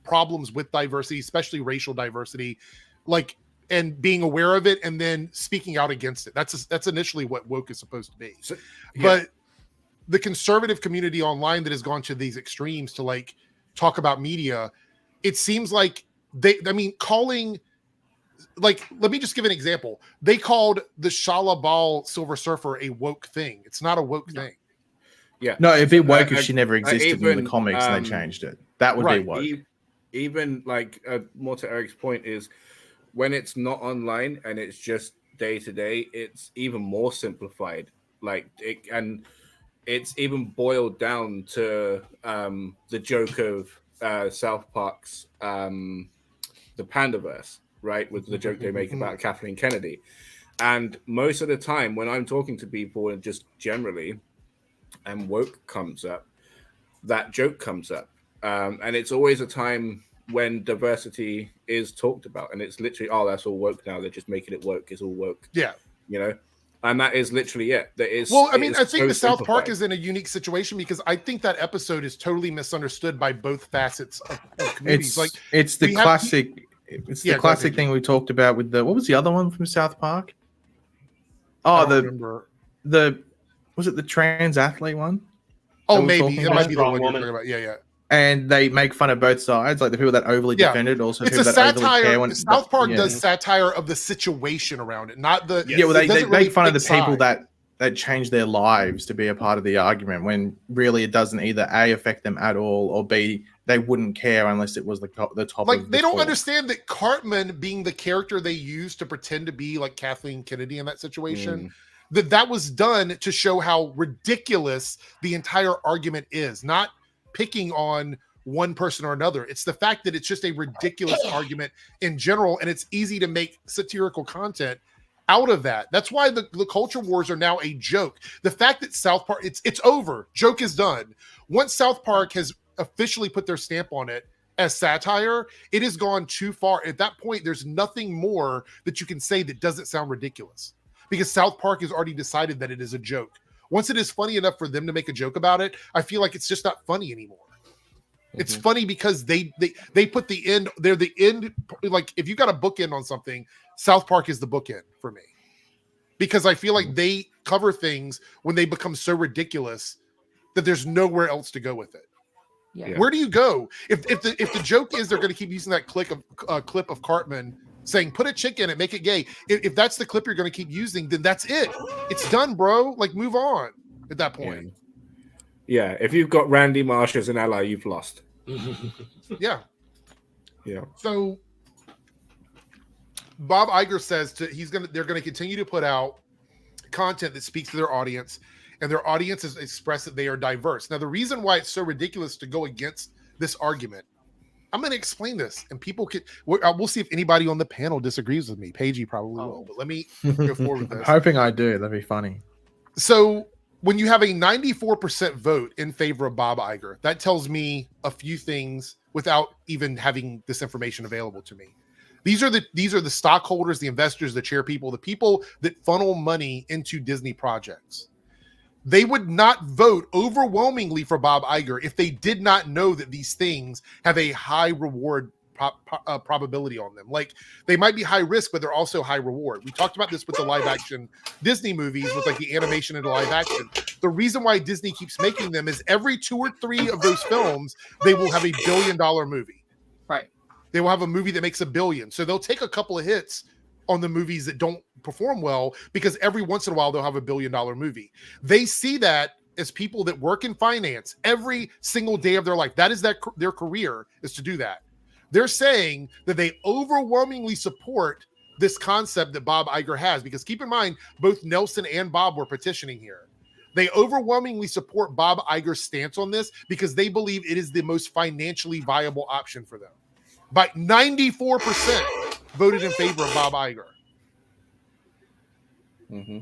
problems with diversity, especially racial diversity, like, and being aware of it and then speaking out against it. That's initially what woke is supposed to be. So, but the conservative community online that has gone to these extremes to like talk about media, it seems like calling, like, let me just give an example. They called the Shala Bal Silver Surfer a woke thing. It's not a woke thing. Yeah. No, it'd be woke if she never existed in the comics and they changed it. That would be woke. Even like more to Eric's point is when it's not online and it's just day to day, it's even more simplified. Like it's even boiled down to the joke of South Park's the Pandaverse, right? With the joke they make about Kathleen Kennedy. And most of the time when I'm talking to people and just generally, and woke comes up, that joke comes up. And it's always a time when diversity is talked about. And it's literally, oh, that's all woke now. They're just making it woke. It's all woke. Yeah. You know? And that is literally it. That is. Well, I mean, I think the South Park is in a unique situation because I think that episode is totally misunderstood by both facets of communities. It's the classic. It's the classic thing we talked about with what was the other one from South Park? Oh, was it the trans athlete one? Oh, maybe it might be the one you're talking about. Yeah. And they make fun of both sides, like the people that overly defend it, also it's people a that satire. overly care. When South Park does satire of the situation around it, not the. Yeah, well, they make fun of the people that change their lives to be a part of the argument, when really it doesn't either A, affect them at all, or B, they wouldn't care unless it was the top. Like they don't understand that Cartman being the character they used to pretend to be like Kathleen Kennedy in that situation. That was done to show how ridiculous the entire argument is, not picking on one person or another. It's the fact that it's just a ridiculous argument in general, and it's easy to make satirical content out of that. That's why the culture wars are now a joke. The fact that South Park, it's over. Joke is done. Once South Park has officially put their stamp on it as satire, it has gone too far. At that point, there's nothing more that you can say that doesn't sound ridiculous, because South Park has already decided that it is a joke. Once it is funny enough for them to make a joke about it, I feel like it's just not funny anymore. It's funny because they put the end. They're the end. Like if you got a bookend on something, South Park is the bookend for me, because I feel like they cover things when they become so ridiculous that there's nowhere else to go with it. Yeah. Where do you go if the joke is they're going to keep using that clip of Cartman saying put a chick in it, make it gay? If that's the clip you're going to keep using, then that's it. It's done, bro. Like move on at that point. Yeah, if you've got Randy Marsh as an ally, you've lost. Yeah. Yeah. So Bob Iger says they're gonna continue to put out content that speaks to their audience, and their audience has expressed that they are diverse. Now, the reason why it's so ridiculous to go against this argument, I'm going to explain this, and people can. We'll see if anybody on the panel disagrees with me. Paige probably will, but let me go forward with this. I'm hoping I do. That'd be funny. So, when you have a 94% vote in favor of Bob Iger, that tells me a few things without even having this information available to me. These are the stockholders, the investors, the chair people, the people that funnel money into Disney projects. They would not vote overwhelmingly for Bob Iger if they did not know that these things have a high reward probability on them. Like they might be high risk, but they're also high reward. We talked about this with the live action Disney movies with like the animation into live action. The reason why Disney keeps making them is every 2 or 3 of those films, they will have $1 billion movie. Right. They will have a movie that makes $1 billion. So they'll take a couple of hits on the movies that don't perform well because every once in a while they'll have $1 billion movie. They see that as people that work in finance every single day of their life. That is their career, is to do that. They're saying that they overwhelmingly support this concept that Bob Iger has, because keep in mind, both Nelson and Bob were petitioning here. They overwhelmingly support Bob Iger's stance on this because they believe it is the most financially viable option for them. By 94% voted in favor of Bob Iger. Mm-hmm.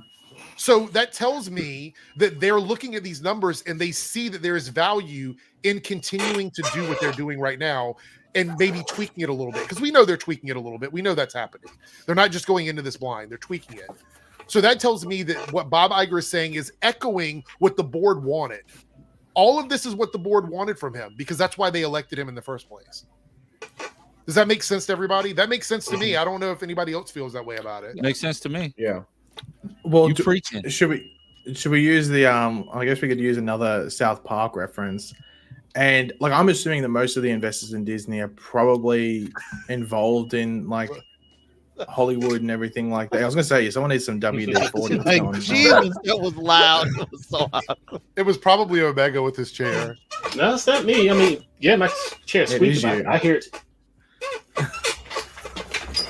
So that tells me that they're looking at these numbers and they see that there is value in continuing to do what they're doing right now and maybe tweaking it a little bit, because we know they're tweaking it a little bit. We know that's happening. They're not just going into this blind. They're tweaking it. So that tells me that what Bob Iger is saying is echoing what the board wanted. All of this is what the board wanted from him, because that's why they elected him in the first place. Does that make sense to everybody? That makes sense to me. I don't know if anybody else feels that way about it. Makes sense to me. Yeah. Well, you preaching. Should we use the I guess we could use another South Park reference. And like I'm assuming that most of the investors in Disney are probably involved in like Hollywood and everything like that. I was gonna say someone needs some WD-40. Like, Jesus, that was loud. It was so loud. It was probably Omega with his chair. No, it's not me. I mean, yeah, my chair squeaks. I hear it.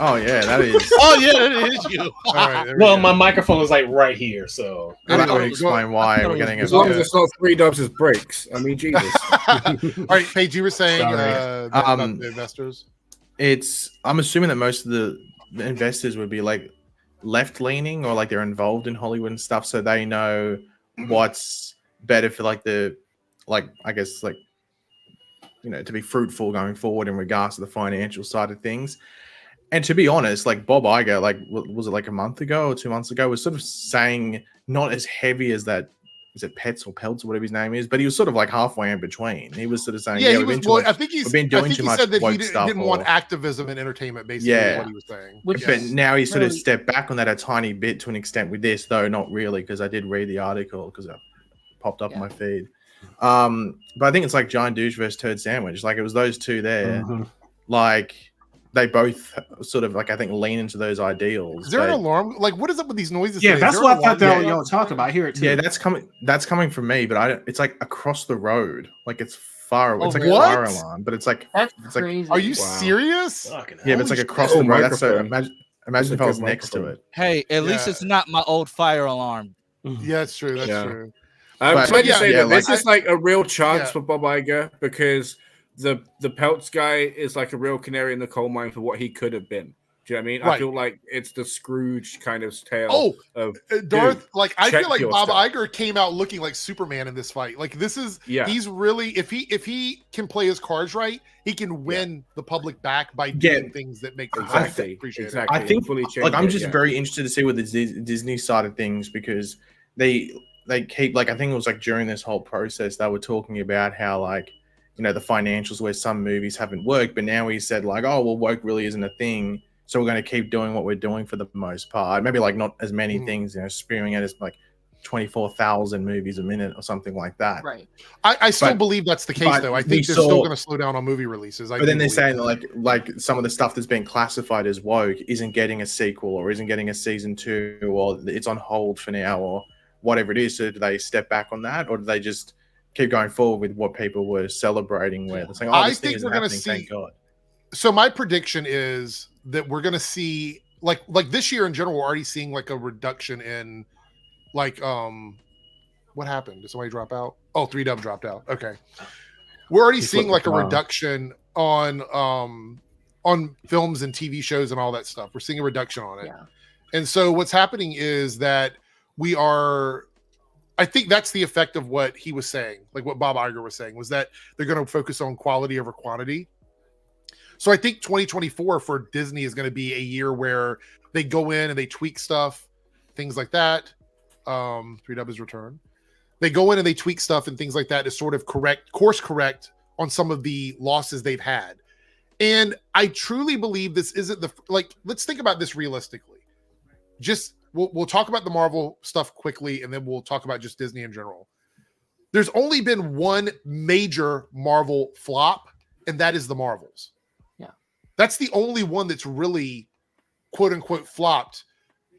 Oh yeah, that is. Oh yeah, that is you. All right, well, my microphone is like right here, so that would explain why we're getting as long as it's not 3 dubs as breaks. I mean, Jesus. All right, Paige, you were saying about the investors. I'm assuming that most of the investors would be like left leaning or like they're involved in Hollywood and stuff, so they know what's better for I guess to be fruitful going forward in regards to the financial side of things. And to be honest, like Bob Iger, like was it like a month ago or 2 months ago, was sort of saying not as heavy as that. Is it Pets or Pelts or whatever his name is? But he was sort of like halfway in between. He was sort of saying, he was. Well, I think we've been doing too much said that he stuff didn't want activism and entertainment. Basically, what he was saying. But now he sort of stepped back on that a tiny bit to an extent with this, though not really, because I did read the article because it popped up in my feed. But I think it's like Giant Douche versus Turd Sandwich. Like it was those two there. Mm-hmm. Like they both sort of like I think lean into those ideals. Is there an alarm? Like what is up with these noises? Yeah, that's what I thought that y'all talking about. I hear it too. Yeah, that's coming from me, but it's like across the road. Like it's far away. It's like what? a fire alarm, but it's like that's crazy. Like, are you serious? Yeah, but it's like across the road. That's so imagine if I was next to it. Hey, at least it's not my old fire alarm. Yeah, it's true. That's true. This is like a real chance for Bob Iger because the Pelts guy is like a real canary in the coal mine for what he could have been. Do you know what I mean? Right. I feel like it's the Scrooge kind of tale. Darth, like I feel like Bob stuff. Iger came out looking like Superman in this fight. Like this is he's really if he can play his cards right, he can win the public back by doing things that make sense. Exactly. I think I'm just very interested to see with the Disney side of things because they keep I think it was like during this whole process they were talking about how the financials where some movies haven't worked, but now he said woke really isn't a thing, so we're going to keep doing what we're doing for the most part. Maybe not as many things, spewing at us 24,000 movies a minute or something like that. Right. I still believe that's the case though. I think they're still going to slow down on movie releases. But then they're saying like some of the stuff that's been classified as woke isn't getting a sequel or isn't getting a season 2 or it's on hold for now or whatever it is. So do they step back on that or do they just keep going forward with what people were celebrating with? Saying, I think we're going to see. Thank God. So my prediction is that we're going to see like this year in general, we're already seeing a reduction in what happened? Did somebody drop out? Oh, 3Dub dropped out. Okay. We're already seeing a reduction on films and TV shows and all that stuff. We're seeing a reduction on it. Yeah. And so what's happening is that I think that's the effect of what he was saying, like what Bob Iger was saying, was that they're going to focus on quality over quantity. So I think 2024 for Disney is going to be a year where they go in and they tweak stuff, things like that. 3Dub is returned. They go in and they tweak stuff and things like that to sort of course correct on some of the losses they've had. And I truly believe this isn't let's think about this realistically. Just we'll talk about the Marvel stuff quickly, and then we'll talk about just Disney in general. There's only been one major Marvel flop, and that is the Marvels. Yeah. That's the only one that's really quote unquote flopped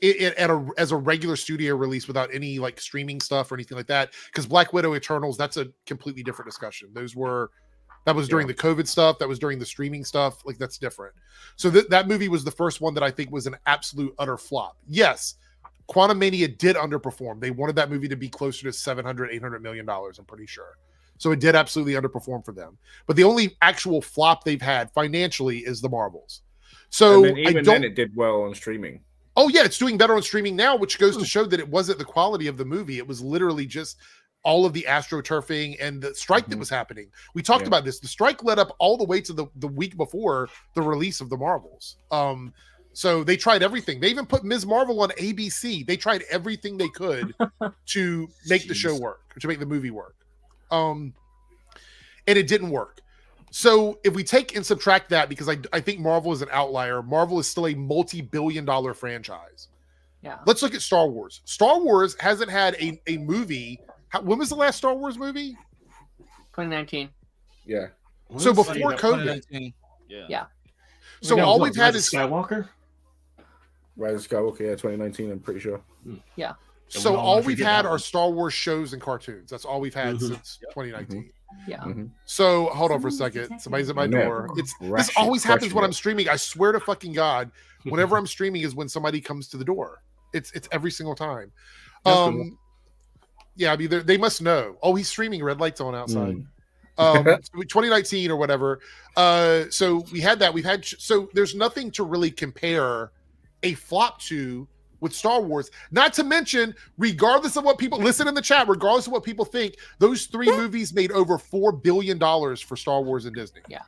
as a regular studio release without any like streaming stuff or anything like that. Because Black Widow, Eternals, that's a completely different discussion. That was during the COVID stuff. That was during the streaming stuff. Like, that's different. So that movie was the first one that I think was an absolute utter flop. Yes, Quantumania did underperform. They wanted that movie to be closer to $700-800 million, I'm pretty sure. So it did absolutely underperform for them. But the only actual flop they've had financially is the Marvels. So then it did well on streaming. Oh, yeah, it's doing better on streaming now, which goes to show that it wasn't the quality of the movie. It was literally just all of the astroturfing and the strike that was happening. We talked about this. The strike led up all the way to the week before the release of the Marvels. So they tried everything. They even put Ms. Marvel on ABC. They tried everything they could to make the show work, to make the movie work. And it didn't work. So if we take and subtract that, because I think Marvel is an outlier, Marvel is still a multi-billion-dollar franchise. Yeah. Let's look at Star Wars. Star Wars hasn't had a movie. When was the last Star Wars movie? 2019. Yeah. So before COVID. Yeah. So all we've had is Skywalker. Rise of Skywalker, 2019, I'm pretty sure. Yeah. So all we've had are Star Wars shows and cartoons. That's all we've had since 2019. Yeah. So hold on for a second. Somebody's at my door. This always happens when I'm streaming. I swear to fucking God, whenever I'm streaming is when somebody comes to the door. It's every single time. Yeah, I mean they must know. Oh, he's streaming. Red light's on outside. 2019 or whatever. So we had that. So there's nothing to really compare a flop to with Star Wars. Not to mention, regardless of what people listen in the chat, regardless of what people think, those three movies made over $4 billion for Star Wars and Disney. Yeah.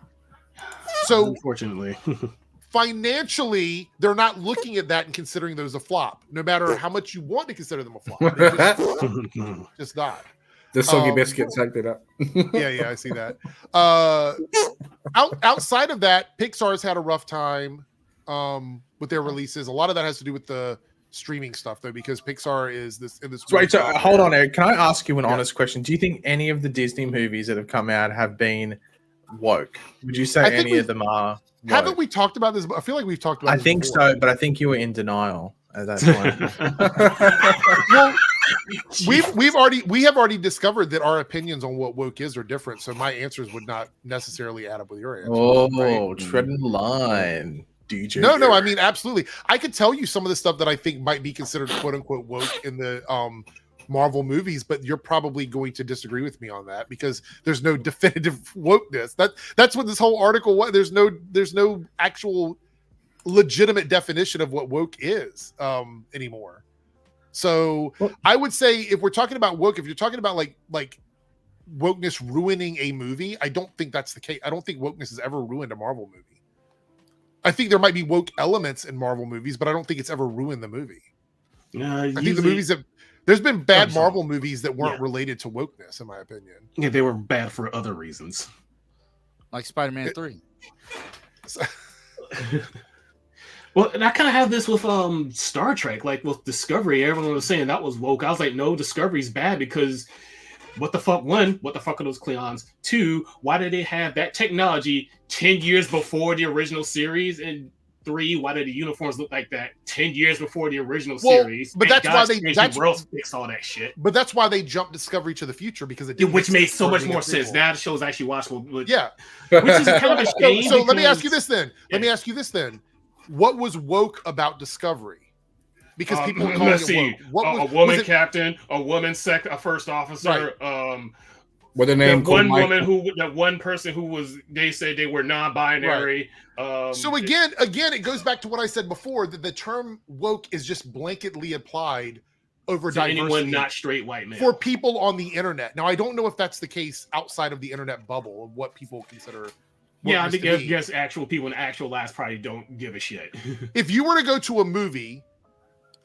So unfortunately, financially, they're not looking at that and considering those a flop, no matter how much you want to consider them a flop. Just not. The soggy biscuits hyped it up. Yeah, I see that. Outside of that, Pixar's had a rough time with their releases. A lot of that has to do with the streaming stuff, though, because Pixar is this. Right. So hold on, Eric. Can I ask you an honest question? Do you think any of the Disney movies that have come out have been woke? Would you say any of them are? Woke? Haven't we talked about this? I feel like we've talked about. I think so, but I think you were in denial at that point. Well, we have already discovered that our opinions on what woke is are different. So my answers would not necessarily add up with your answers. Oh, right? Treading the line. DJ. No, I mean, absolutely. I could tell you some of the stuff that I think might be considered quote unquote woke in the Marvel movies, but you're probably going to disagree with me on that because there's no definitive wokeness. That's what this whole article was. There's no actual legitimate definition of what woke is anymore. So I would say if we're talking about woke, if you're talking about like wokeness ruining a movie, I don't think that's the case. I don't think wokeness has ever ruined a Marvel movie. I think there might be woke elements in Marvel movies, but I don't think it's ever ruined the movie. I think the movies there's been bad Marvel movies that weren't related to wokeness, in my opinion. Yeah, they were bad for other reasons. Like Spider-Man 3. Well, and I kind of have this with Star Trek, like with Discovery. Everyone was saying that was woke. I was like, no, Discovery's bad because what the fuck? One, what the fuck are those Klingons? Two, why did they have that technology 10 years before the original series? And three, why did the uniforms look like that 10 years before the original series? But that's why they fixed all that shit. But that's why they jumped Discovery to the future because it did, which made so much more sense. Now the show's actually watchable. Yeah, which is kind of a shame. So let me ask you this then. What was woke about Discovery? Because people were calling it woke. A woman captain, a woman a first officer. Right. With a name one woman that one person who was, they said they were non-binary. Right. So again, it goes back to what I said before, that the term woke is just blanketly applied over diversity. Anyone not straight white man. For people on the internet. Now, I don't know if that's the case outside of the internet bubble of what people consider. Yeah, I think yes, actual people in actual lives probably don't give a shit. If you were to go to a movie,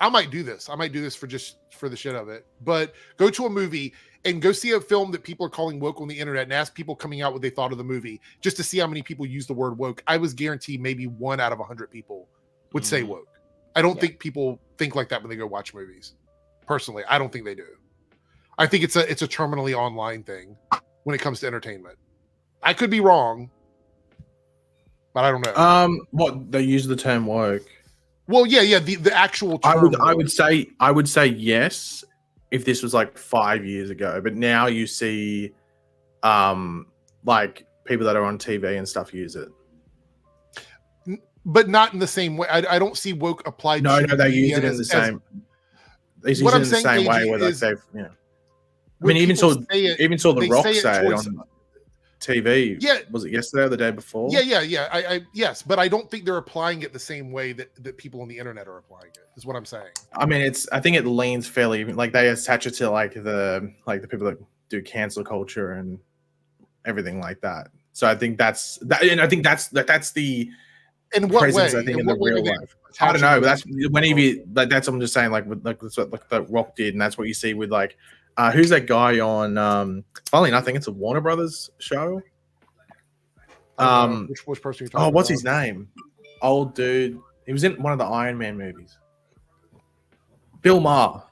I might do this. I might do this for the shit of it. But go to a movie and go see a film that people are calling woke on the internet and ask people coming out what they thought of the movie just to see how many people use the word woke, I was guaranteed maybe 1 out of 100 people would say woke. I don't think people think like that when they go watch movies. Personally, I don't think they do. I think it's a terminally online thing when it comes to entertainment. I could be wrong, but I don't know. What they use the term woke? Well, yeah, the actual term. I would say yes if this was like 5 years ago, but now you see like people that are on TV and stuff use it. But not in the same way. I don't see woke applied. No, they use it in the same. They use it in the same way where they've, you know. I mean, even saw The Rock say it on TV. Yeah, was it yesterday or the day before? Yeah. Yes, but I don't think they're applying it the same way that people on the internet are applying it. Is what I'm saying. I mean, I think it leans fairly like they attach it to like the people that do cancel culture and everything like that. So I think that's that, and I think that's the. In what way? I think in the real life. I don't know, but that's whenever that's I'm just saying like that's what The Rock did, and that's what you see with like who's that guy on funnily enough, I think it's a Warner Brothers show. Which person are you talking about? What's his name? Old dude. He was in one of the Iron Man movies. Bill Maher.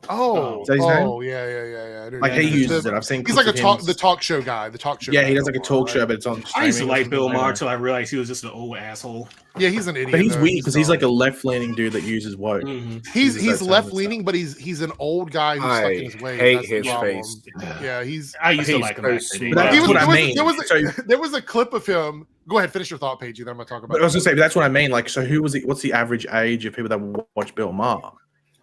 Is that his name? Yeah. Like he uses it. I've seen. He's like the talk show guy. The talk show. Yeah, guy he does like a talk show, but it's on. I used to like Bill Maher until I realized he was just an old asshole. Yeah, he's an idiot. But he's weird because he's like a left-leaning dude that uses woke. Mm-hmm. He's left-leaning, but he's an old guy who's stuck in his ways. Hate his face. Yeah, I used to like him. That's what I mean. There was a clip of him. Go ahead, finish your thought, Paige. Then I'm gonna talk about. But I was gonna say, but that's what I mean. Like, so who was it? What's the average age of people that watch Bill Maher?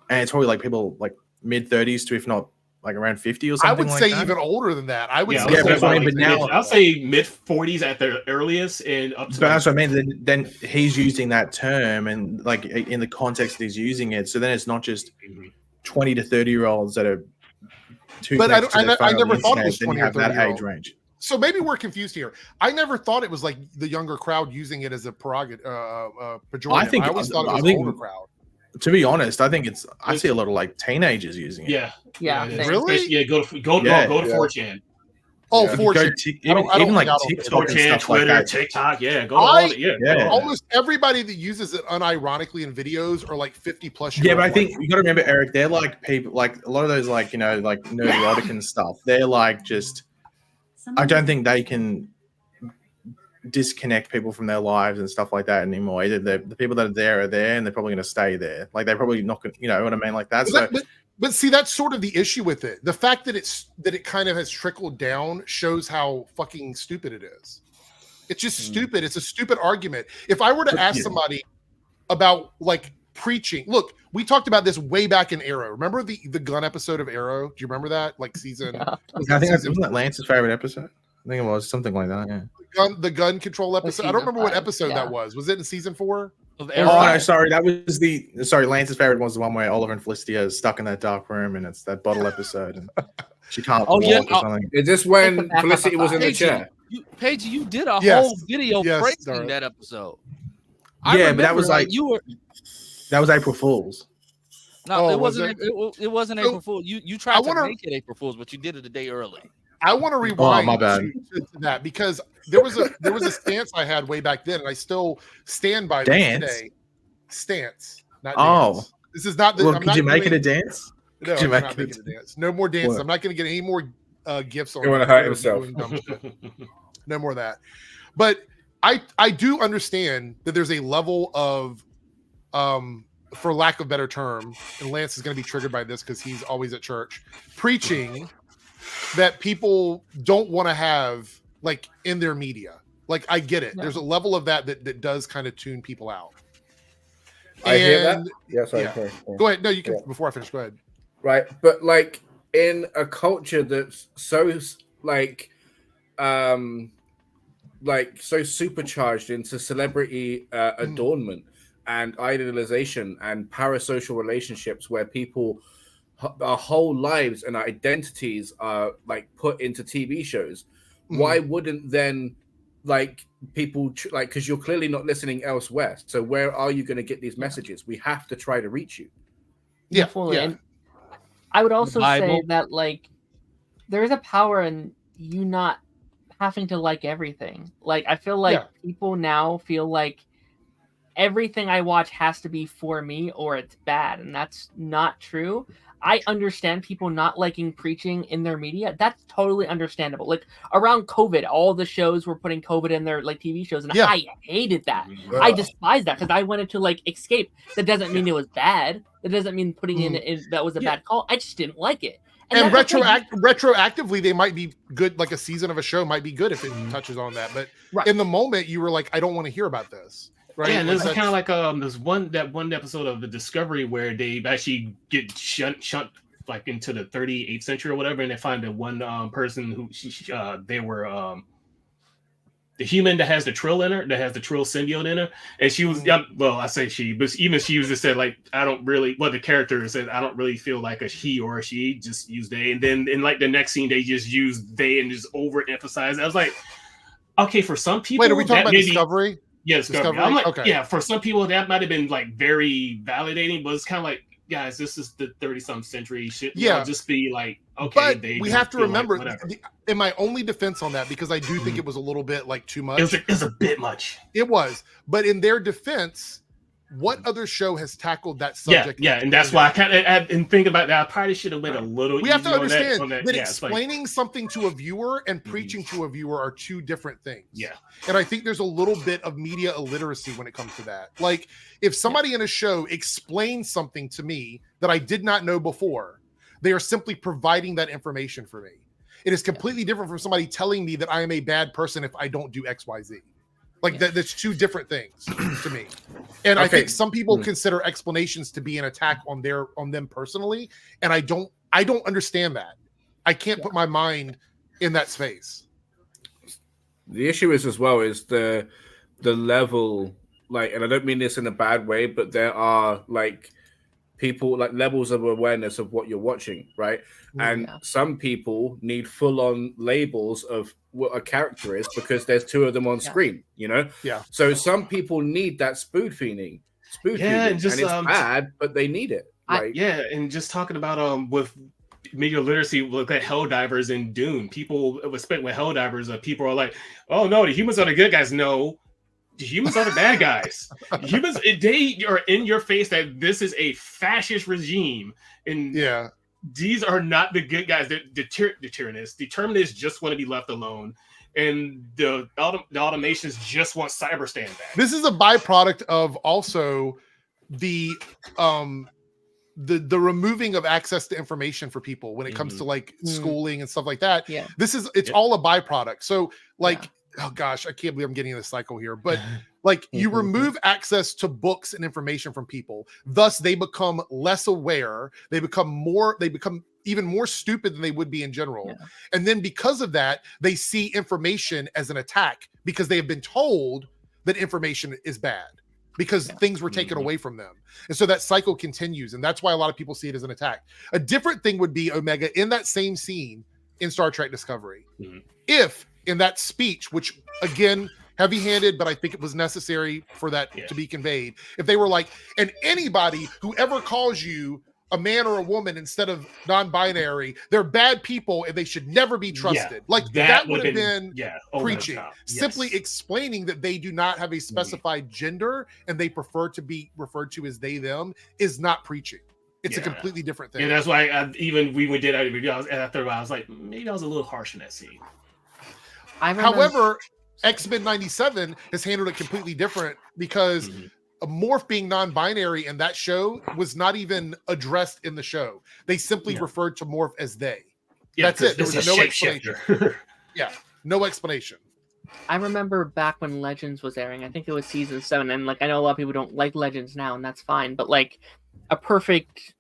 And it's probably like people like mid-30s to, if not like around 50 or something. I would like say that. even older than that. I would say, but that's what I mean. But now I'll say mid-40s at the earliest, and up to. But that's what I mean. Then he's using that term, and like in the context that he's using it. So then it's not just 20 to 30-year-olds that are too. But I never thought it was 20 or 30 that age range. So maybe we're confused here. I never thought it was like the younger crowd using it as a pejorative. I always thought it was the older crowd. To be honest, I think I see a lot of like teenagers using it. Yeah. Really? Yeah, go to 4chan. Oh, 4chan. Even like TikTok and stuff Twitter, like that. TikTok. Yeah, go all it. Almost everybody that uses it unironically in videos are like 50+ years. Yeah, but I think you got to remember, Eric. They're like people, like a lot of those, like like neurotic and stuff. They're like just. I don't think they can disconnect people from their lives and stuff like that anymore. Either the people that are there, and they're probably going to stay there. Like they're probably not going to, you know what I mean? Like that. But see, that's sort of the issue with it. The fact that it kind of has trickled down shows how fucking stupid it is. It's just stupid. It's a stupid argument. If I were to ask somebody about like preaching, look, we talked about this way back in Arrow. Remember the gun episode of Arrow? Do you remember that? Like season? Yeah. I think wasn't that Lance's favorite episode? I think it was something like that. Yeah. The gun control episode. I don't remember what episode that was. Was it in season 4? Oh no, sorry. That was Lance's favorite was the one where Oliver and Felicity are stuck in that dark room, and it's that bottle episode, and she can't walk or something. Is this when Felicity was in the chair? Paige, you did a whole video praising that episode. But that was like that was April Fool's. No, it wasn't. It wasn't April Fool's. You tried to make it April Fool's, but you did it a day early. I want to rewind my bad. to that because there was a stance I had way back then, and I still stand by it today. Stance, not dance. This is not. Could you make it a dance? No, I'm not making it a dance. No more dances. I'm not going to get any more gifts on. You want to hurt yourself? No more of that. But I do understand that there's a level of, for lack of a better term, and Lance is going to be triggered by this because he's always at church preaching. That people don't want to have like in their media. Like I get it. There's a level of that does kind of tune people out. I hear that. Yeah, sorry. Go ahead. No, you can before I finish. Go ahead. Right, but like in a culture that's so so supercharged into celebrity adornment and idealization and parasocial relationships where people our whole lives and our identities are like put into TV shows. Why wouldn't then like people like, because you're clearly not listening elsewhere, so where are you going to get these messages? We have to try to reach you. Yeah. I would also say that like there is a power in you not having to like everything. Like I feel like people now feel like everything I watch has to be for me or it's bad, and that's not true. I understand people not liking preaching in their media. That's totally understandable. Like around COVID, all the shows were putting COVID in their like TV shows, and I hated that. I despised that because I wanted to like escape. That doesn't mean it was bad. That doesn't mean putting in that was a bad call. I just didn't like it. And retroactively, they might be good. Like a season of a show might be good if it touches on that. But in the moment, you were like, I don't want to hear about this. Right? Yeah, and this is kind of like there's one episode of the Discovery where they actually get shunt like into the 38th century or whatever, and they find that one person who they were the human that has the Trill in her, that has the Trill symbiote in her, and she was I say she, but even she was just said like I don't really. Well, the character said I don't really feel like a he or a she, just use they, and then in like the next scene they just use they and just overemphasize. I was like, okay, for some people, wait, are we talking about Discovery? Yeah, Discovery. I'm like, for some people that might have been like very validating, but it's kind of like, guys, this is the 30-something century shit. Just be like, okay. But we have to remember, in my only defense on that, because I do think it was a little bit like too much. It was a bit much. It was, but in their defense, what other show has tackled that subject? Yeah, and that's why I kind of and thinking about that. I probably should have went a little. We have to understand that explaining something to a viewer and preaching to a viewer are two different things. Yeah, and I think there's a little bit of media illiteracy when it comes to that. Like, if somebody in a show explains something to me that I did not know before, they are simply providing that information for me. It is completely different from somebody telling me that I am a bad person if I don't do X, Y, Z. Like that's two different things to me. And I think some people consider explanations to be an attack on them personally. And I don't understand that. I can't put my mind in that space. The issue is as well is the level, like, and I don't mean this in a bad way, but there are like people like levels of awareness of what you're watching, right? And some people need full-on labels of what a character is because there's two of them on screen, you know? Yeah. So some people need that spoon feeding, and it's bad, but they need it. And just talking about with media literacy, look at Helldivers and Dune. People respect with Helldivers. People are like, oh no, the humans are the good guys. No. The humans are the bad guys. Humans, they are in your face that this is a fascist regime, and these are not the good guys. The tyrannists, determinists just want to be left alone, and the automations just want cyberstan back. This is a byproduct of also the removing of access to information for people when it comes to like schooling and stuff like that. Yeah, it's all a byproduct. So like. Oh gosh, I can't believe I'm getting in this cycle here. But like you remove access to books and information from people. Thus, they become less aware. They become even more stupid than they would be in general. Yeah. And then because of that, they see information as an attack because they have been told that information is bad because things were taken away from them. And so that cycle continues. And that's why a lot of people see it as an attack. A different thing would be, Omega, in that same scene in Star Trek Discovery, if in that speech, which again, heavy-handed, but I think it was necessary for that to be conveyed. If they were like, and anybody who ever calls you a man or a woman instead of non-binary, they're bad people and they should never be trusted. Like that would have been preaching, simply explaining that they do not have a specified gender and they prefer to be referred to as they, them is not preaching. It's a completely different thing. And that's why when we did that review, after I was like, maybe I was a little harsh in that scene. However, X-Men 97 has handled it completely different because a morph being non-binary in that show was not even addressed in the show. They simply referred to morph as they. That's it. There was no explanation. No explanation. I remember back when Legends was airing, I think it was season 7, and like I know a lot of people don't like Legends now, and that's fine, but like a perfect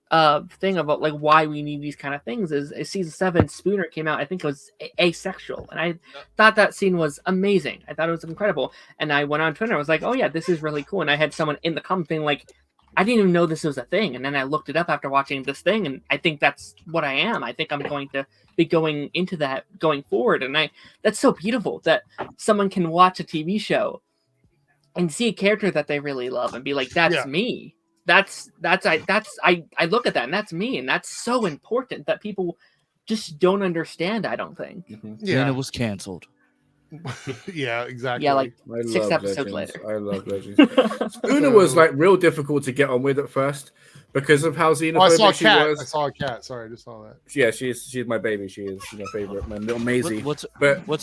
thing about like why we need these kind of things is season 7 Spooner came out. I think it was asexual, and I thought that scene was amazing. I thought it was incredible, and I went on Twitter. I was like, oh yeah, this is really cool. And I had someone in the comment thing like, I didn't even know this was a thing, and then I looked it up after watching this thing, and I think that's what I am. I think I'm going to be going into that going forward, and that's so beautiful that someone can watch a TV show and see a character that they really love and be like, that's me. I look at that and that's me, and that's so important that people just don't understand. I don't think. Yeah, and it was canceled. Yeah, exactly. Yeah, like 6 episodes later. I love Legends. Una was like real difficult to get on with at first because of how xenophobic she was. I saw a cat. Sorry, I just saw that. Yeah, she's my baby. She's my favorite, my little Maisie. What's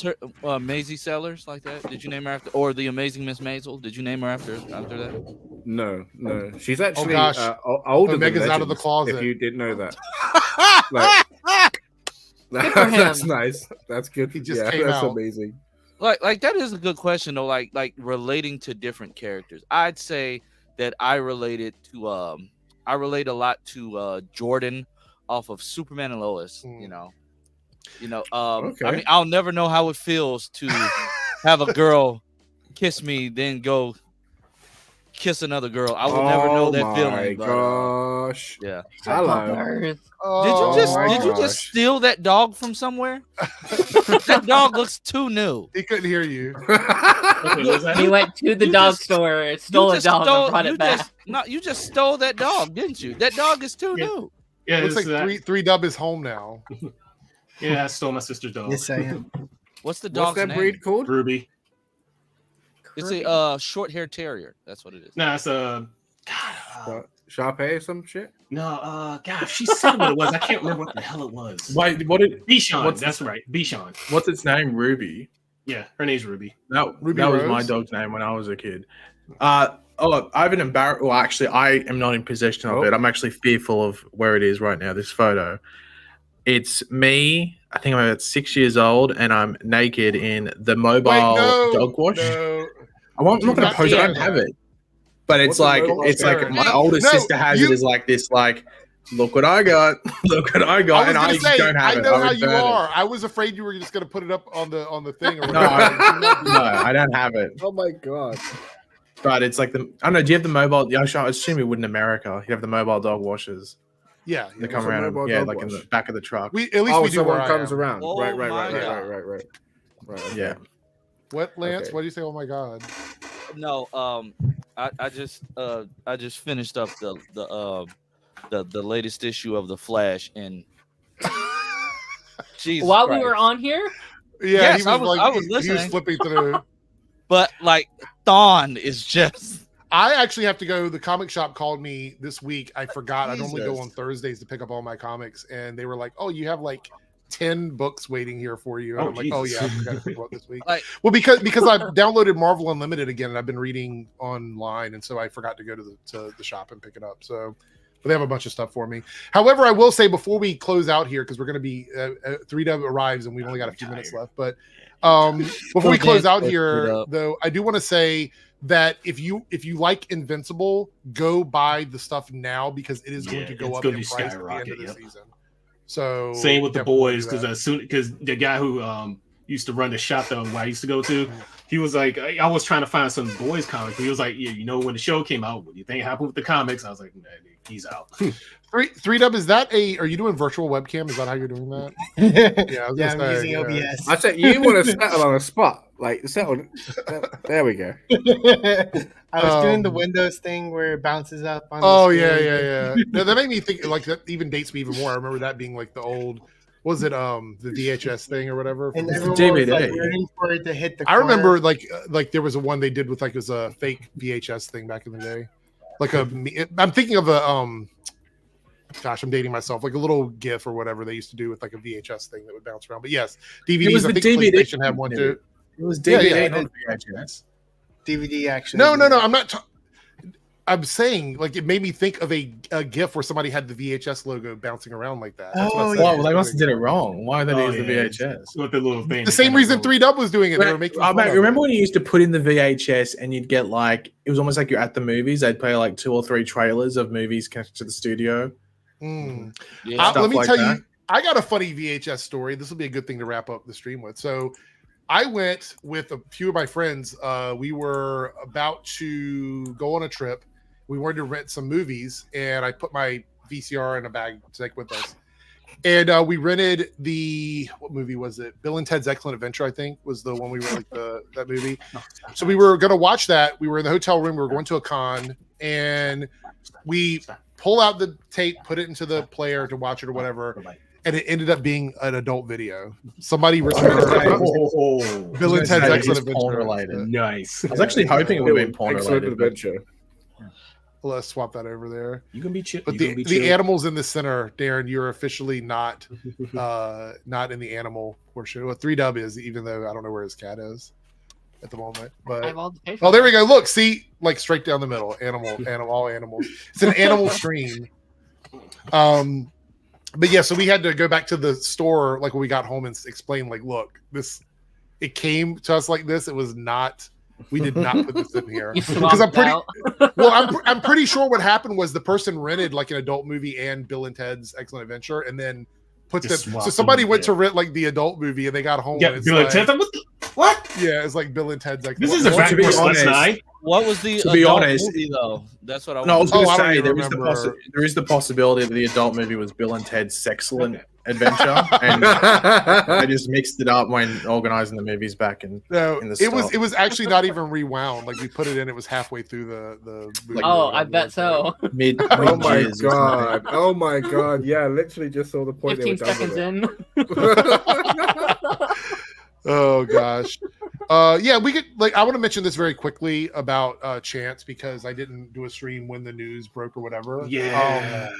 her Maisie Sellers like that? Did you name her after, or the Amazing Miss Maisel? Did you name her after that? No. She's actually Omega's older than Legends, out of the closet. If you didn't know that. That's nice. That's good. He just came that's out. amazing. Like that is a good question though. Like relating to different characters, I'd say that I relate a lot to Jordan off of Superman and Lois. Okay. I mean, I'll never know how it feels to have a girl kiss me, then go kiss another girl. I will never know that feeling. Oh my gosh! Yeah. Hello. Did you just steal that dog from somewhere? That dog looks too new. He couldn't hear you. He went to the dog store, stole a dog, and brought it back. You just stole that dog, didn't you? That dog is too new. Yeah, looks like three Dub is home now. Yeah, I stole my sister's dog. Yes, I am. What's the dog's name? What's that breed called? Ruby. It's a short-haired terrier. That's what it is. No, it's Sharpay or some shit? No, gosh, she said what it was. I can't remember what the hell it was. Wait, what did Bichon? That's right, Bichon. What's its name? Ruby. Yeah, her name's Ruby. That Ruby was Rose? my dog's name when I was a kid. I have an embarrassment. Well, actually, I am not in possession of it. I'm actually fearful of where it is right now. This photo. It's me. I think I'm about 6 years old, and I'm naked in the mobile dog wash. No. I'm not going to post it. I don't have it. But it's like my older sister has it as like this, like, look what I got, look what I got, and I don't have it. I know how you are. I was afraid you were just going to put it up on the thing. Or no, I don't have it. Oh my god! But it's like I don't know. Do you have the mobile? Yeah, I assume you would in America. You have the mobile dog washers. Yeah, they come around. Yeah, like in the back of the truck. At least we do. Someone comes around. Oh, Right. Okay. Yeah. What, Lance? Okay. What do you say? Oh my god! No, I just finished up the latest issue of the Flash, and Jesus While Christ. we were on here, Yeah, Yes, I was listening. He was flipping through. But like Thawne is just. I actually have to go. The comic shop called me this week. I forgot. Jesus. I normally go on Thursdays to pick up all my comics, and they were like, "Oh, you have like 10 books waiting here for you." And I'm like, "Oh yeah, I forgot to pick one this week." Well, because I've downloaded Marvel Unlimited again, and I've been reading online, and so I forgot to go to the shop and pick it up. So, but they have a bunch of stuff for me. However, I will say before we close out here, because we're going to be 3Dub arrives, and we've only got a few minutes left. But before we close out here, though, I do want to say that if you like Invincible, go buy the stuff now because it is going to go up in price at the end of the season. So same with the boys, because the guy who used to run the shop that I used to go to, he was like, I was trying to find some boys comics. He was like, yeah, you know, when the show came out, what do you think happened with the comics? I was like, nah, he's out. 3Dub, is that are you doing virtual webcam? Is that how you're doing that? Yeah, I'm using OBS. I said you want to settle on a spot, like settle. There we go. I was doing the Windows thing where it bounces up on. Yeah. No, that made me think. Like that even dates me even more. I remember that being like the old. Was it the VHS thing or whatever? And everyone was like waiting for it to hit the. I remember like there was one they did with like it was a fake VHS thing back in the day. Like I'm thinking of a gosh, I'm dating myself. Like a little GIF or whatever they used to do with like a VHS thing that would bounce around. But yes, DVDs. I think PlayStation had one too. It was DVD, not VHS. DVD actually. No. I'm not. I'm saying like it made me think of a GIF where somebody had the VHS logo bouncing around like that. Well, they must have did it wrong. Why did they use the VHS? With the little thing. The same reason 3Dub was doing it. They were making. Remember when you used to put in the VHS and you'd get like it was almost like you're at the movies. They'd play like 2 or 3 trailers of movies connected to the studio. Let me tell you, I got a funny VHS story. This will be a good thing to wrap up the stream with. So I went with a few of my friends. We were about to go on a trip. We wanted to rent some movies, and I put my VCR in a bag to take with us. And we rented what movie was it? Bill and Ted's Excellent Adventure, I think, was the one we rented, that movie. So we were going to watch that. We were in the hotel room. We were going to a con, and we pull out the tape, put it into the player to watch it or whatever, and it ended up being an adult video. Somebody returned Bill and Ted's Excellent Adventure. Nice. I was actually hoping it would have been porn related. Adventure. Let's swap that over there. You can be chill. But the animals in the center, Darren, you're officially not not in the animal portion. Well, 3Dub is, even though I don't know where his cat is at the moment. But oh, there we go. Look, see, like straight down the middle. All animals. It's an animal stream. But yeah, so we had to go back to the store like when we got home and explain, like, look, it came to us like this. It was not. We did not put this in here because I'm pretty sure what happened was the person rented like an adult movie and Bill and Ted's Excellent Adventure, and then put them. So somebody went to rent like the adult movie, and they got home. Yeah, Bill and Ted's. What? Yeah, it's like Bill and Ted's. This is a back to honest, night. What was the to be honest movie, though? That's what I. No, I was going to say there is the possibility that the adult movie was Bill and Ted's Sexcellent Adventure, and they just mixed it up when organizing the movies back in the it was actually not even rewound. Like we put it in, it was halfway through the movie. I bet so. Oh my god! Yeah, literally just saw the point. 15 seconds in. Oh gosh. Yeah, we could I want to mention this very quickly about Chance because I didn't do a stream when the news broke or whatever. Yeah.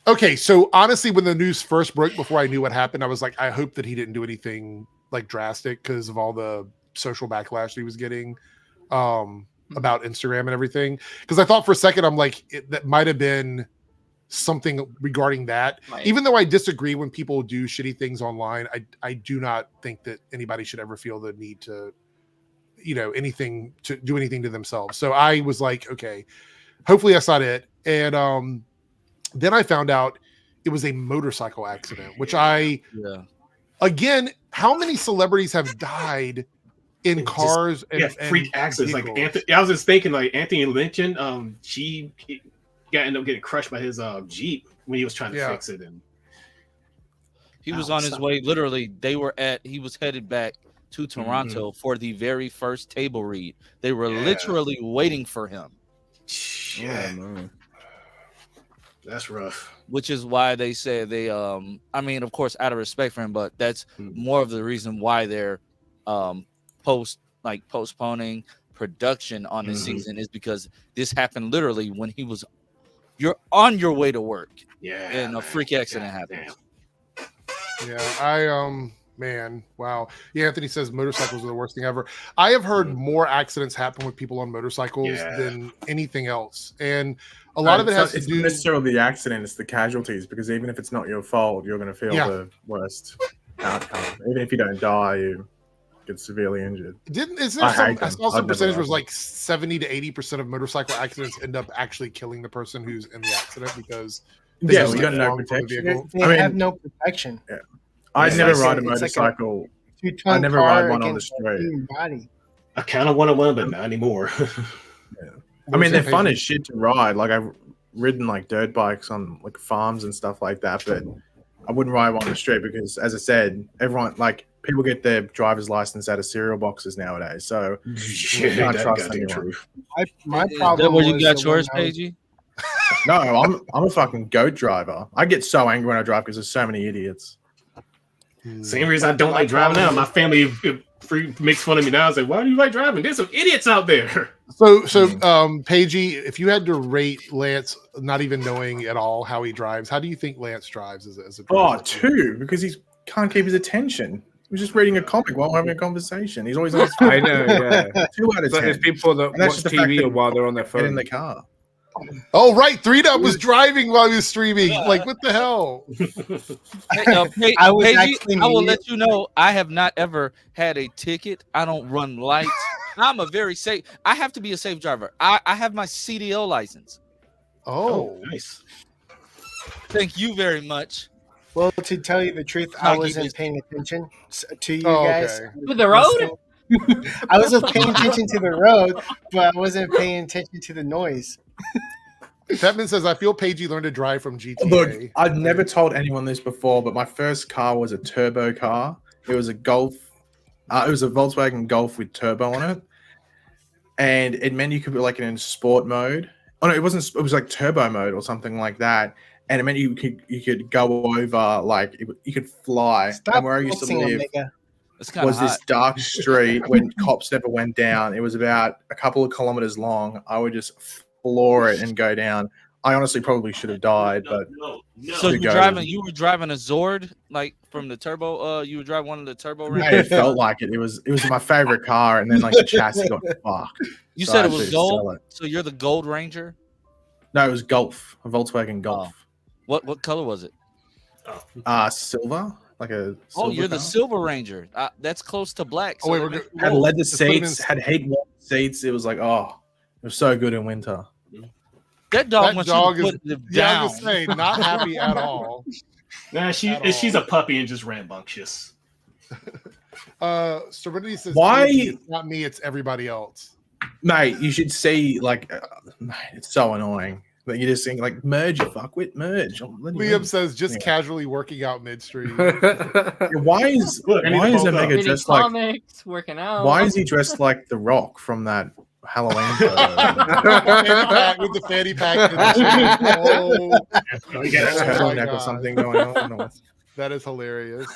Okay, so honestly, when the news first broke, before I knew what happened, I was like, I hope that he didn't do anything like drastic because of all the social backlash he was getting about Instagram and everything. Because I thought for a second, I'm like, that might have been something regarding that. Right. Even though I disagree when people do shitty things online, I do not think that anybody should ever feel the need to, anything to do anything to themselves. So I was like, okay, hopefully that's not it. And then I found out it was a motorcycle accident, which again, how many celebrities have died in cars and freak accidents? Like Anthony, I was just thinking like Anthony Lynchen, she ended up getting crushed by his Jeep when he was trying to fix it, and he was on his way. Literally, he was headed back to Toronto for the very first table read. They were literally waiting for him. Yeah, man. That's rough. Which is why they say they I mean, of course, out of respect for him, but that's more of the reason why they're postponing production on this season is because this happened literally when you're on your way to work. Yeah. And a freak accident happened. Yeah, man, wow. Yeah, Anthony says motorcycles are the worst thing ever. I have heard more accidents happen with people on motorcycles than anything else. And a lot of it has to do... It's not necessarily the accident, it's the casualties, because even if it's not your fault, you're going to feel the worst outcome. Even if you don't die, you get severely injured. I saw some percentage was like 70 to 80% of motorcycle accidents end up actually killing the person who's in the accident because we got no protection. They have no protection. Yeah. I never ride a motorcycle. I never ride one on the street. I kind of want to one, but not anymore. I mean, they're fun as shit to ride. Like I've ridden like dirt bikes on like farms and stuff like that, but I wouldn't ride one on the street because, as I said, everyone people get their driver's license out of cereal boxes nowadays. So you can't trust anyone. My problem. Is that where you got yours, Pagey? No, I'm a fucking goat driver. I get so angry when I drive because there's so many idiots. Same reason I don't like driving now. My family makes fun of me now. I say, "Why do you like driving? There's some idiots out there." So, Pagey, if you had to rate Lance, not even knowing at all how he drives, how do you think Lance drives as a driver? 2, because he can't keep his attention. He was just reading a comic while having a conversation. He's always on his phone. I know, yeah. 2 out of 10. There's people that watch TV while they're on their phone. Get in the car. Oh, right. 3Dub was driving while he was streaming. Like, what the hell? I will let you know, I have not ever had a ticket. I don't run lights. I'm a very safe. I have to be a safe driver. I have my CDL license. Oh, nice. Thank you very much. Well, to tell you the truth, I wasn't paying attention to you guys. Okay. To the road? I was paying attention to the road, but I wasn't paying attention to the noise. Petman says, I feel Pagey learned to drive from GTA. Look, I've never told anyone this before, but my first car was a turbo car. It was a Golf. It was a Volkswagen Golf with turbo on it. And it meant you could be like in sport mode. Oh no, it wasn't. It was like turbo mode or something like that, and it meant you could go over like you could fly. Stop and where I used to live was this dark street when cops never went down. It was about a couple of kilometers long. I would just floor it and go down. I honestly probably should have died, but so you were driving a Zord like from the turbo. You were driving one of the turbo. Hey, it felt like it. It was my favorite car, and then like the chassis got fucked. You said it was gold, so you're the Gold Ranger. No, it was Golf, a Volkswagen Golf. Oh. What color was it? Silver, like a. Oh, you're the Silver Ranger. That's close to black. So had leather seats, had heat warm seats. It was like, it was so good in winter. That dog is down. Say, not happy at all. Nah, she's a puppy and just rambunctious. Serenity says, "Why? It's not me, it's everybody else." Mate, you should see like, it's so annoying that you just think like merge, you fuckwit, merge. Liam says just casually working out midstream. Why is Omega dressed like working out? Why is he dressed like The Rock from that Halloween with the fanny pack and turtleneck or something going on? That is hilarious.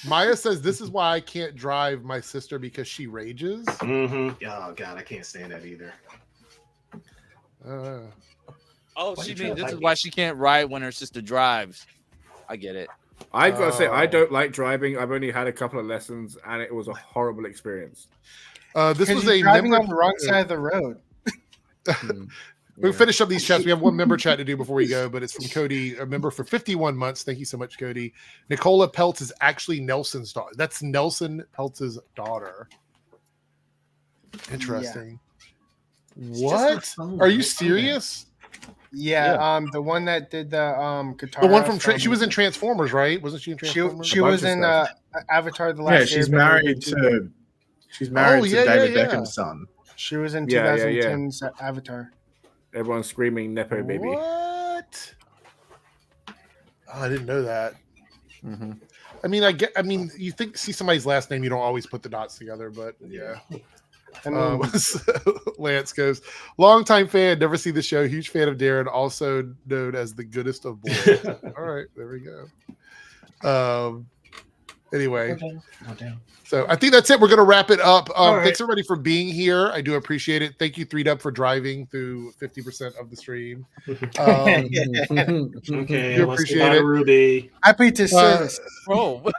Maya says this is why I can't drive my sister because she rages. Mm-hmm. Oh god, I can't stand that either. She means this is why she can't ride when her sister drives. I get it. I gotta say, I don't like driving. I've only had a couple of lessons, and it was a horrible experience. This was a driving on the wrong side of the road. We'll finish up these chats. We have one member chat to do before we go, but it's from Cody, a member for 51 months. Thank you so much, Cody. Nicola Peltz is actually Nelson's daughter. That's Nelson Peltz's daughter. Interesting. Yeah. What? Are you serious? Yeah, the one that did the guitar. The one from she was in Transformers, right? Wasn't she in Transformers? She was in Avatar: The Last Airbender. She's married to David Beckham's son. She was in 2010's Avatar. Everyone's screaming Nepo baby. What? Oh, I didn't know that. Mm-hmm. I mean, you see somebody's last name, you don't always put the dots together, but yeah. Lance goes, longtime fan, never see the show, huge fan of Darren, also known as the goodest of boys. All right, there we go. Anyway, so I think that's it. We're going to wrap it up. Thanks everybody for being here. I do appreciate it. Thank you, 3Dub, for driving through 50% of the stream. Okay, appreciate it. Ruby. Happy to service.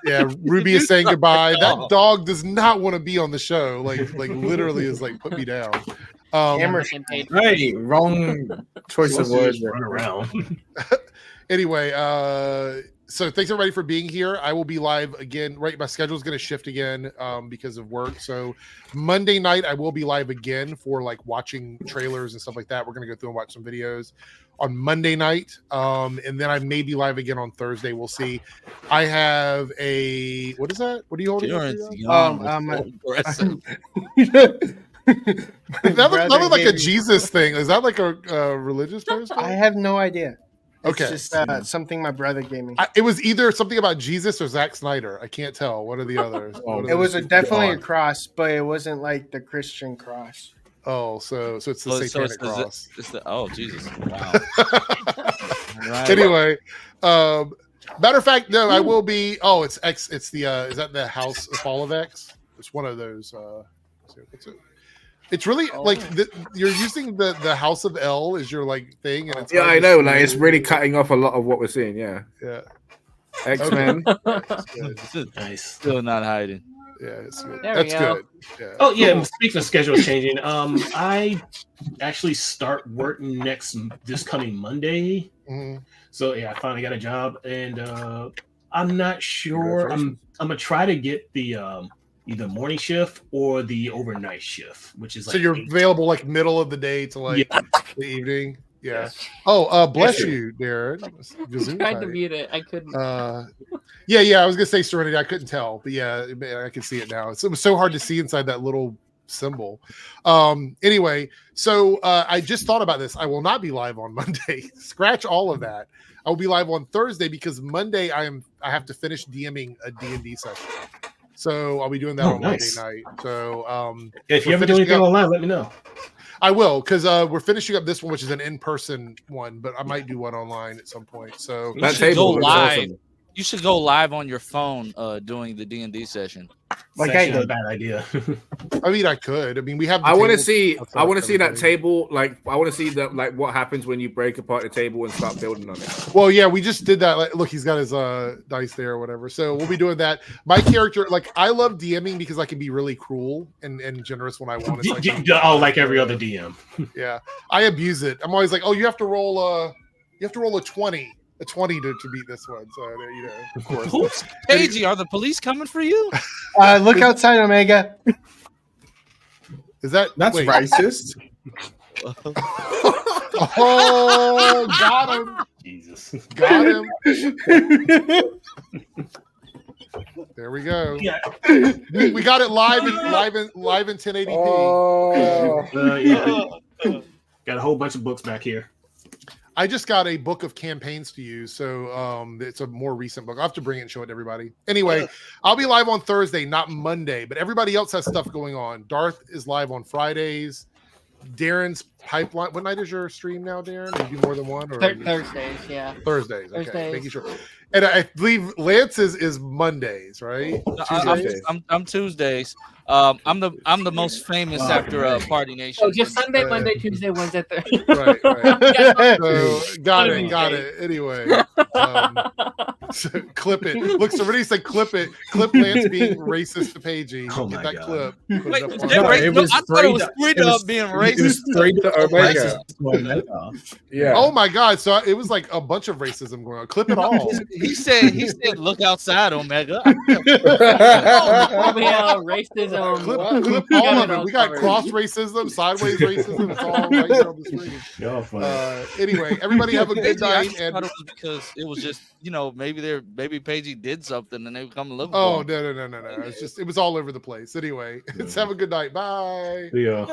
Yeah, Ruby is saying goodbye. That dog does not want to be on the show. Like literally is like, put me down. Hey, wrong choice of words. Run around. Anyway, so thanks everybody for being here. I will be live again. Right, my schedule is going to shift again because of work. So Monday night I will be live again for like watching trailers and stuff like that. We're going to go through and watch some videos on Monday night, and then I may be live again on Thursday. We'll see. I have a what is that? What are you holding? That looks like a Jesus thing. Is that like a religious poster? I have no idea. Okay, it's just something my brother gave me. It was either something about Jesus or Zack Snyder. I can't tell. What are the others? It was definitely a cross, but it wasn't like the Christian cross. Oh, so it's the satanic cross. Jesus! Wow. Right. Anyway, matter of fact, no, I will be. Oh, it's X. It's the is that the House of Fall of X? It's one of those. What's it? It's really like you're using the House of L as your like thing, and it's I know. Like it's really cutting off a lot of what we're seeing. Yeah. X-Men. Nice. Still not hiding. Yeah, it's good. That's good. Yeah. Oh yeah. Cool. Speaking of schedule changing, I actually start work this coming Monday. Mm-hmm. So yeah, I finally got a job, and I'm not sure. I'm gonna try to get the either morning shift or the overnight shift, which is like so you're available like middle of the day to like the evening. Yeah. Oh, bless you, Darren. I tried to mute it. I couldn't. Yeah. I was gonna say Serenity. I couldn't tell, but yeah, I can see it now. It was so hard to see inside that little symbol. Anyway, so I just thought about this. I will not be live on Monday. Scratch all of that. I will be live on Thursday because Monday I have to finish DMing a D&D session. So I'll be doing that on Monday night. So if you ever do anything online, let me know. I will, because we're finishing up this one, which is an in-person one, but I might do one online at some point. So you should go live. Awesome. You should go live on your phone doing the D&D session. Like I did. A bad idea. I mean, I could. I mean, we have. I want to see that table. Like, I want to see that. Like, what happens when you break apart the table and start building on it. Well, yeah, we just did that. Like, look, he's got his dice there or whatever. So we'll be doing that. My character, like, I love DMing because I can be really cruel and generous when I want. It's like, like every other DM. Yeah, I abuse it. I'm always like, oh, you have to roll a 20. A 20 to beat this one, so you know, of course. Paigey, are the police coming for you? Look outside, Omega. Is that's racist? Oh, got him! Jesus, got him! There we go. Yeah. We got it live in 1080p. Got a whole bunch of books back here. I just got a book of campaigns to use, so it's a more recent book. I'll have to bring it and show it to everybody. Anyway, I'll be live on Thursday, not Monday, but everybody else has stuff going on. Darth is live on Fridays. Darren's pipeline. What night is your stream now, Darren? Are you do more than one? Or Thursdays, yeah. Thursdays, okay. Thursdays. Making sure. And I believe Lance's is Mondays, right? I'm Tuesdays. I'm the most famous after Party Nation. Oh, just Sunday, Monday, Tuesday, Wednesday, Thursday. Right. So, got it. Anyway, so clip it. Look, somebody said clip it. Clip Lance being racist to Paigey. Oh Get that God. clip. Wait, I thought it was straight up being racist. It was straight to Omega. Yeah. Oh my God. So it was like a bunch of racism going on. Clip it all. He said, look outside, Omega. Racism. Clip all of it. We got cross racism, sideways racism. It's all right here on the screen. Anyway, everybody have a good night. I thought it was because it was just, maybe Paigey did something and they would come and look. Oh, no. It's just, it was all over the place. Anyway, let's have a good night. Bye. Yeah.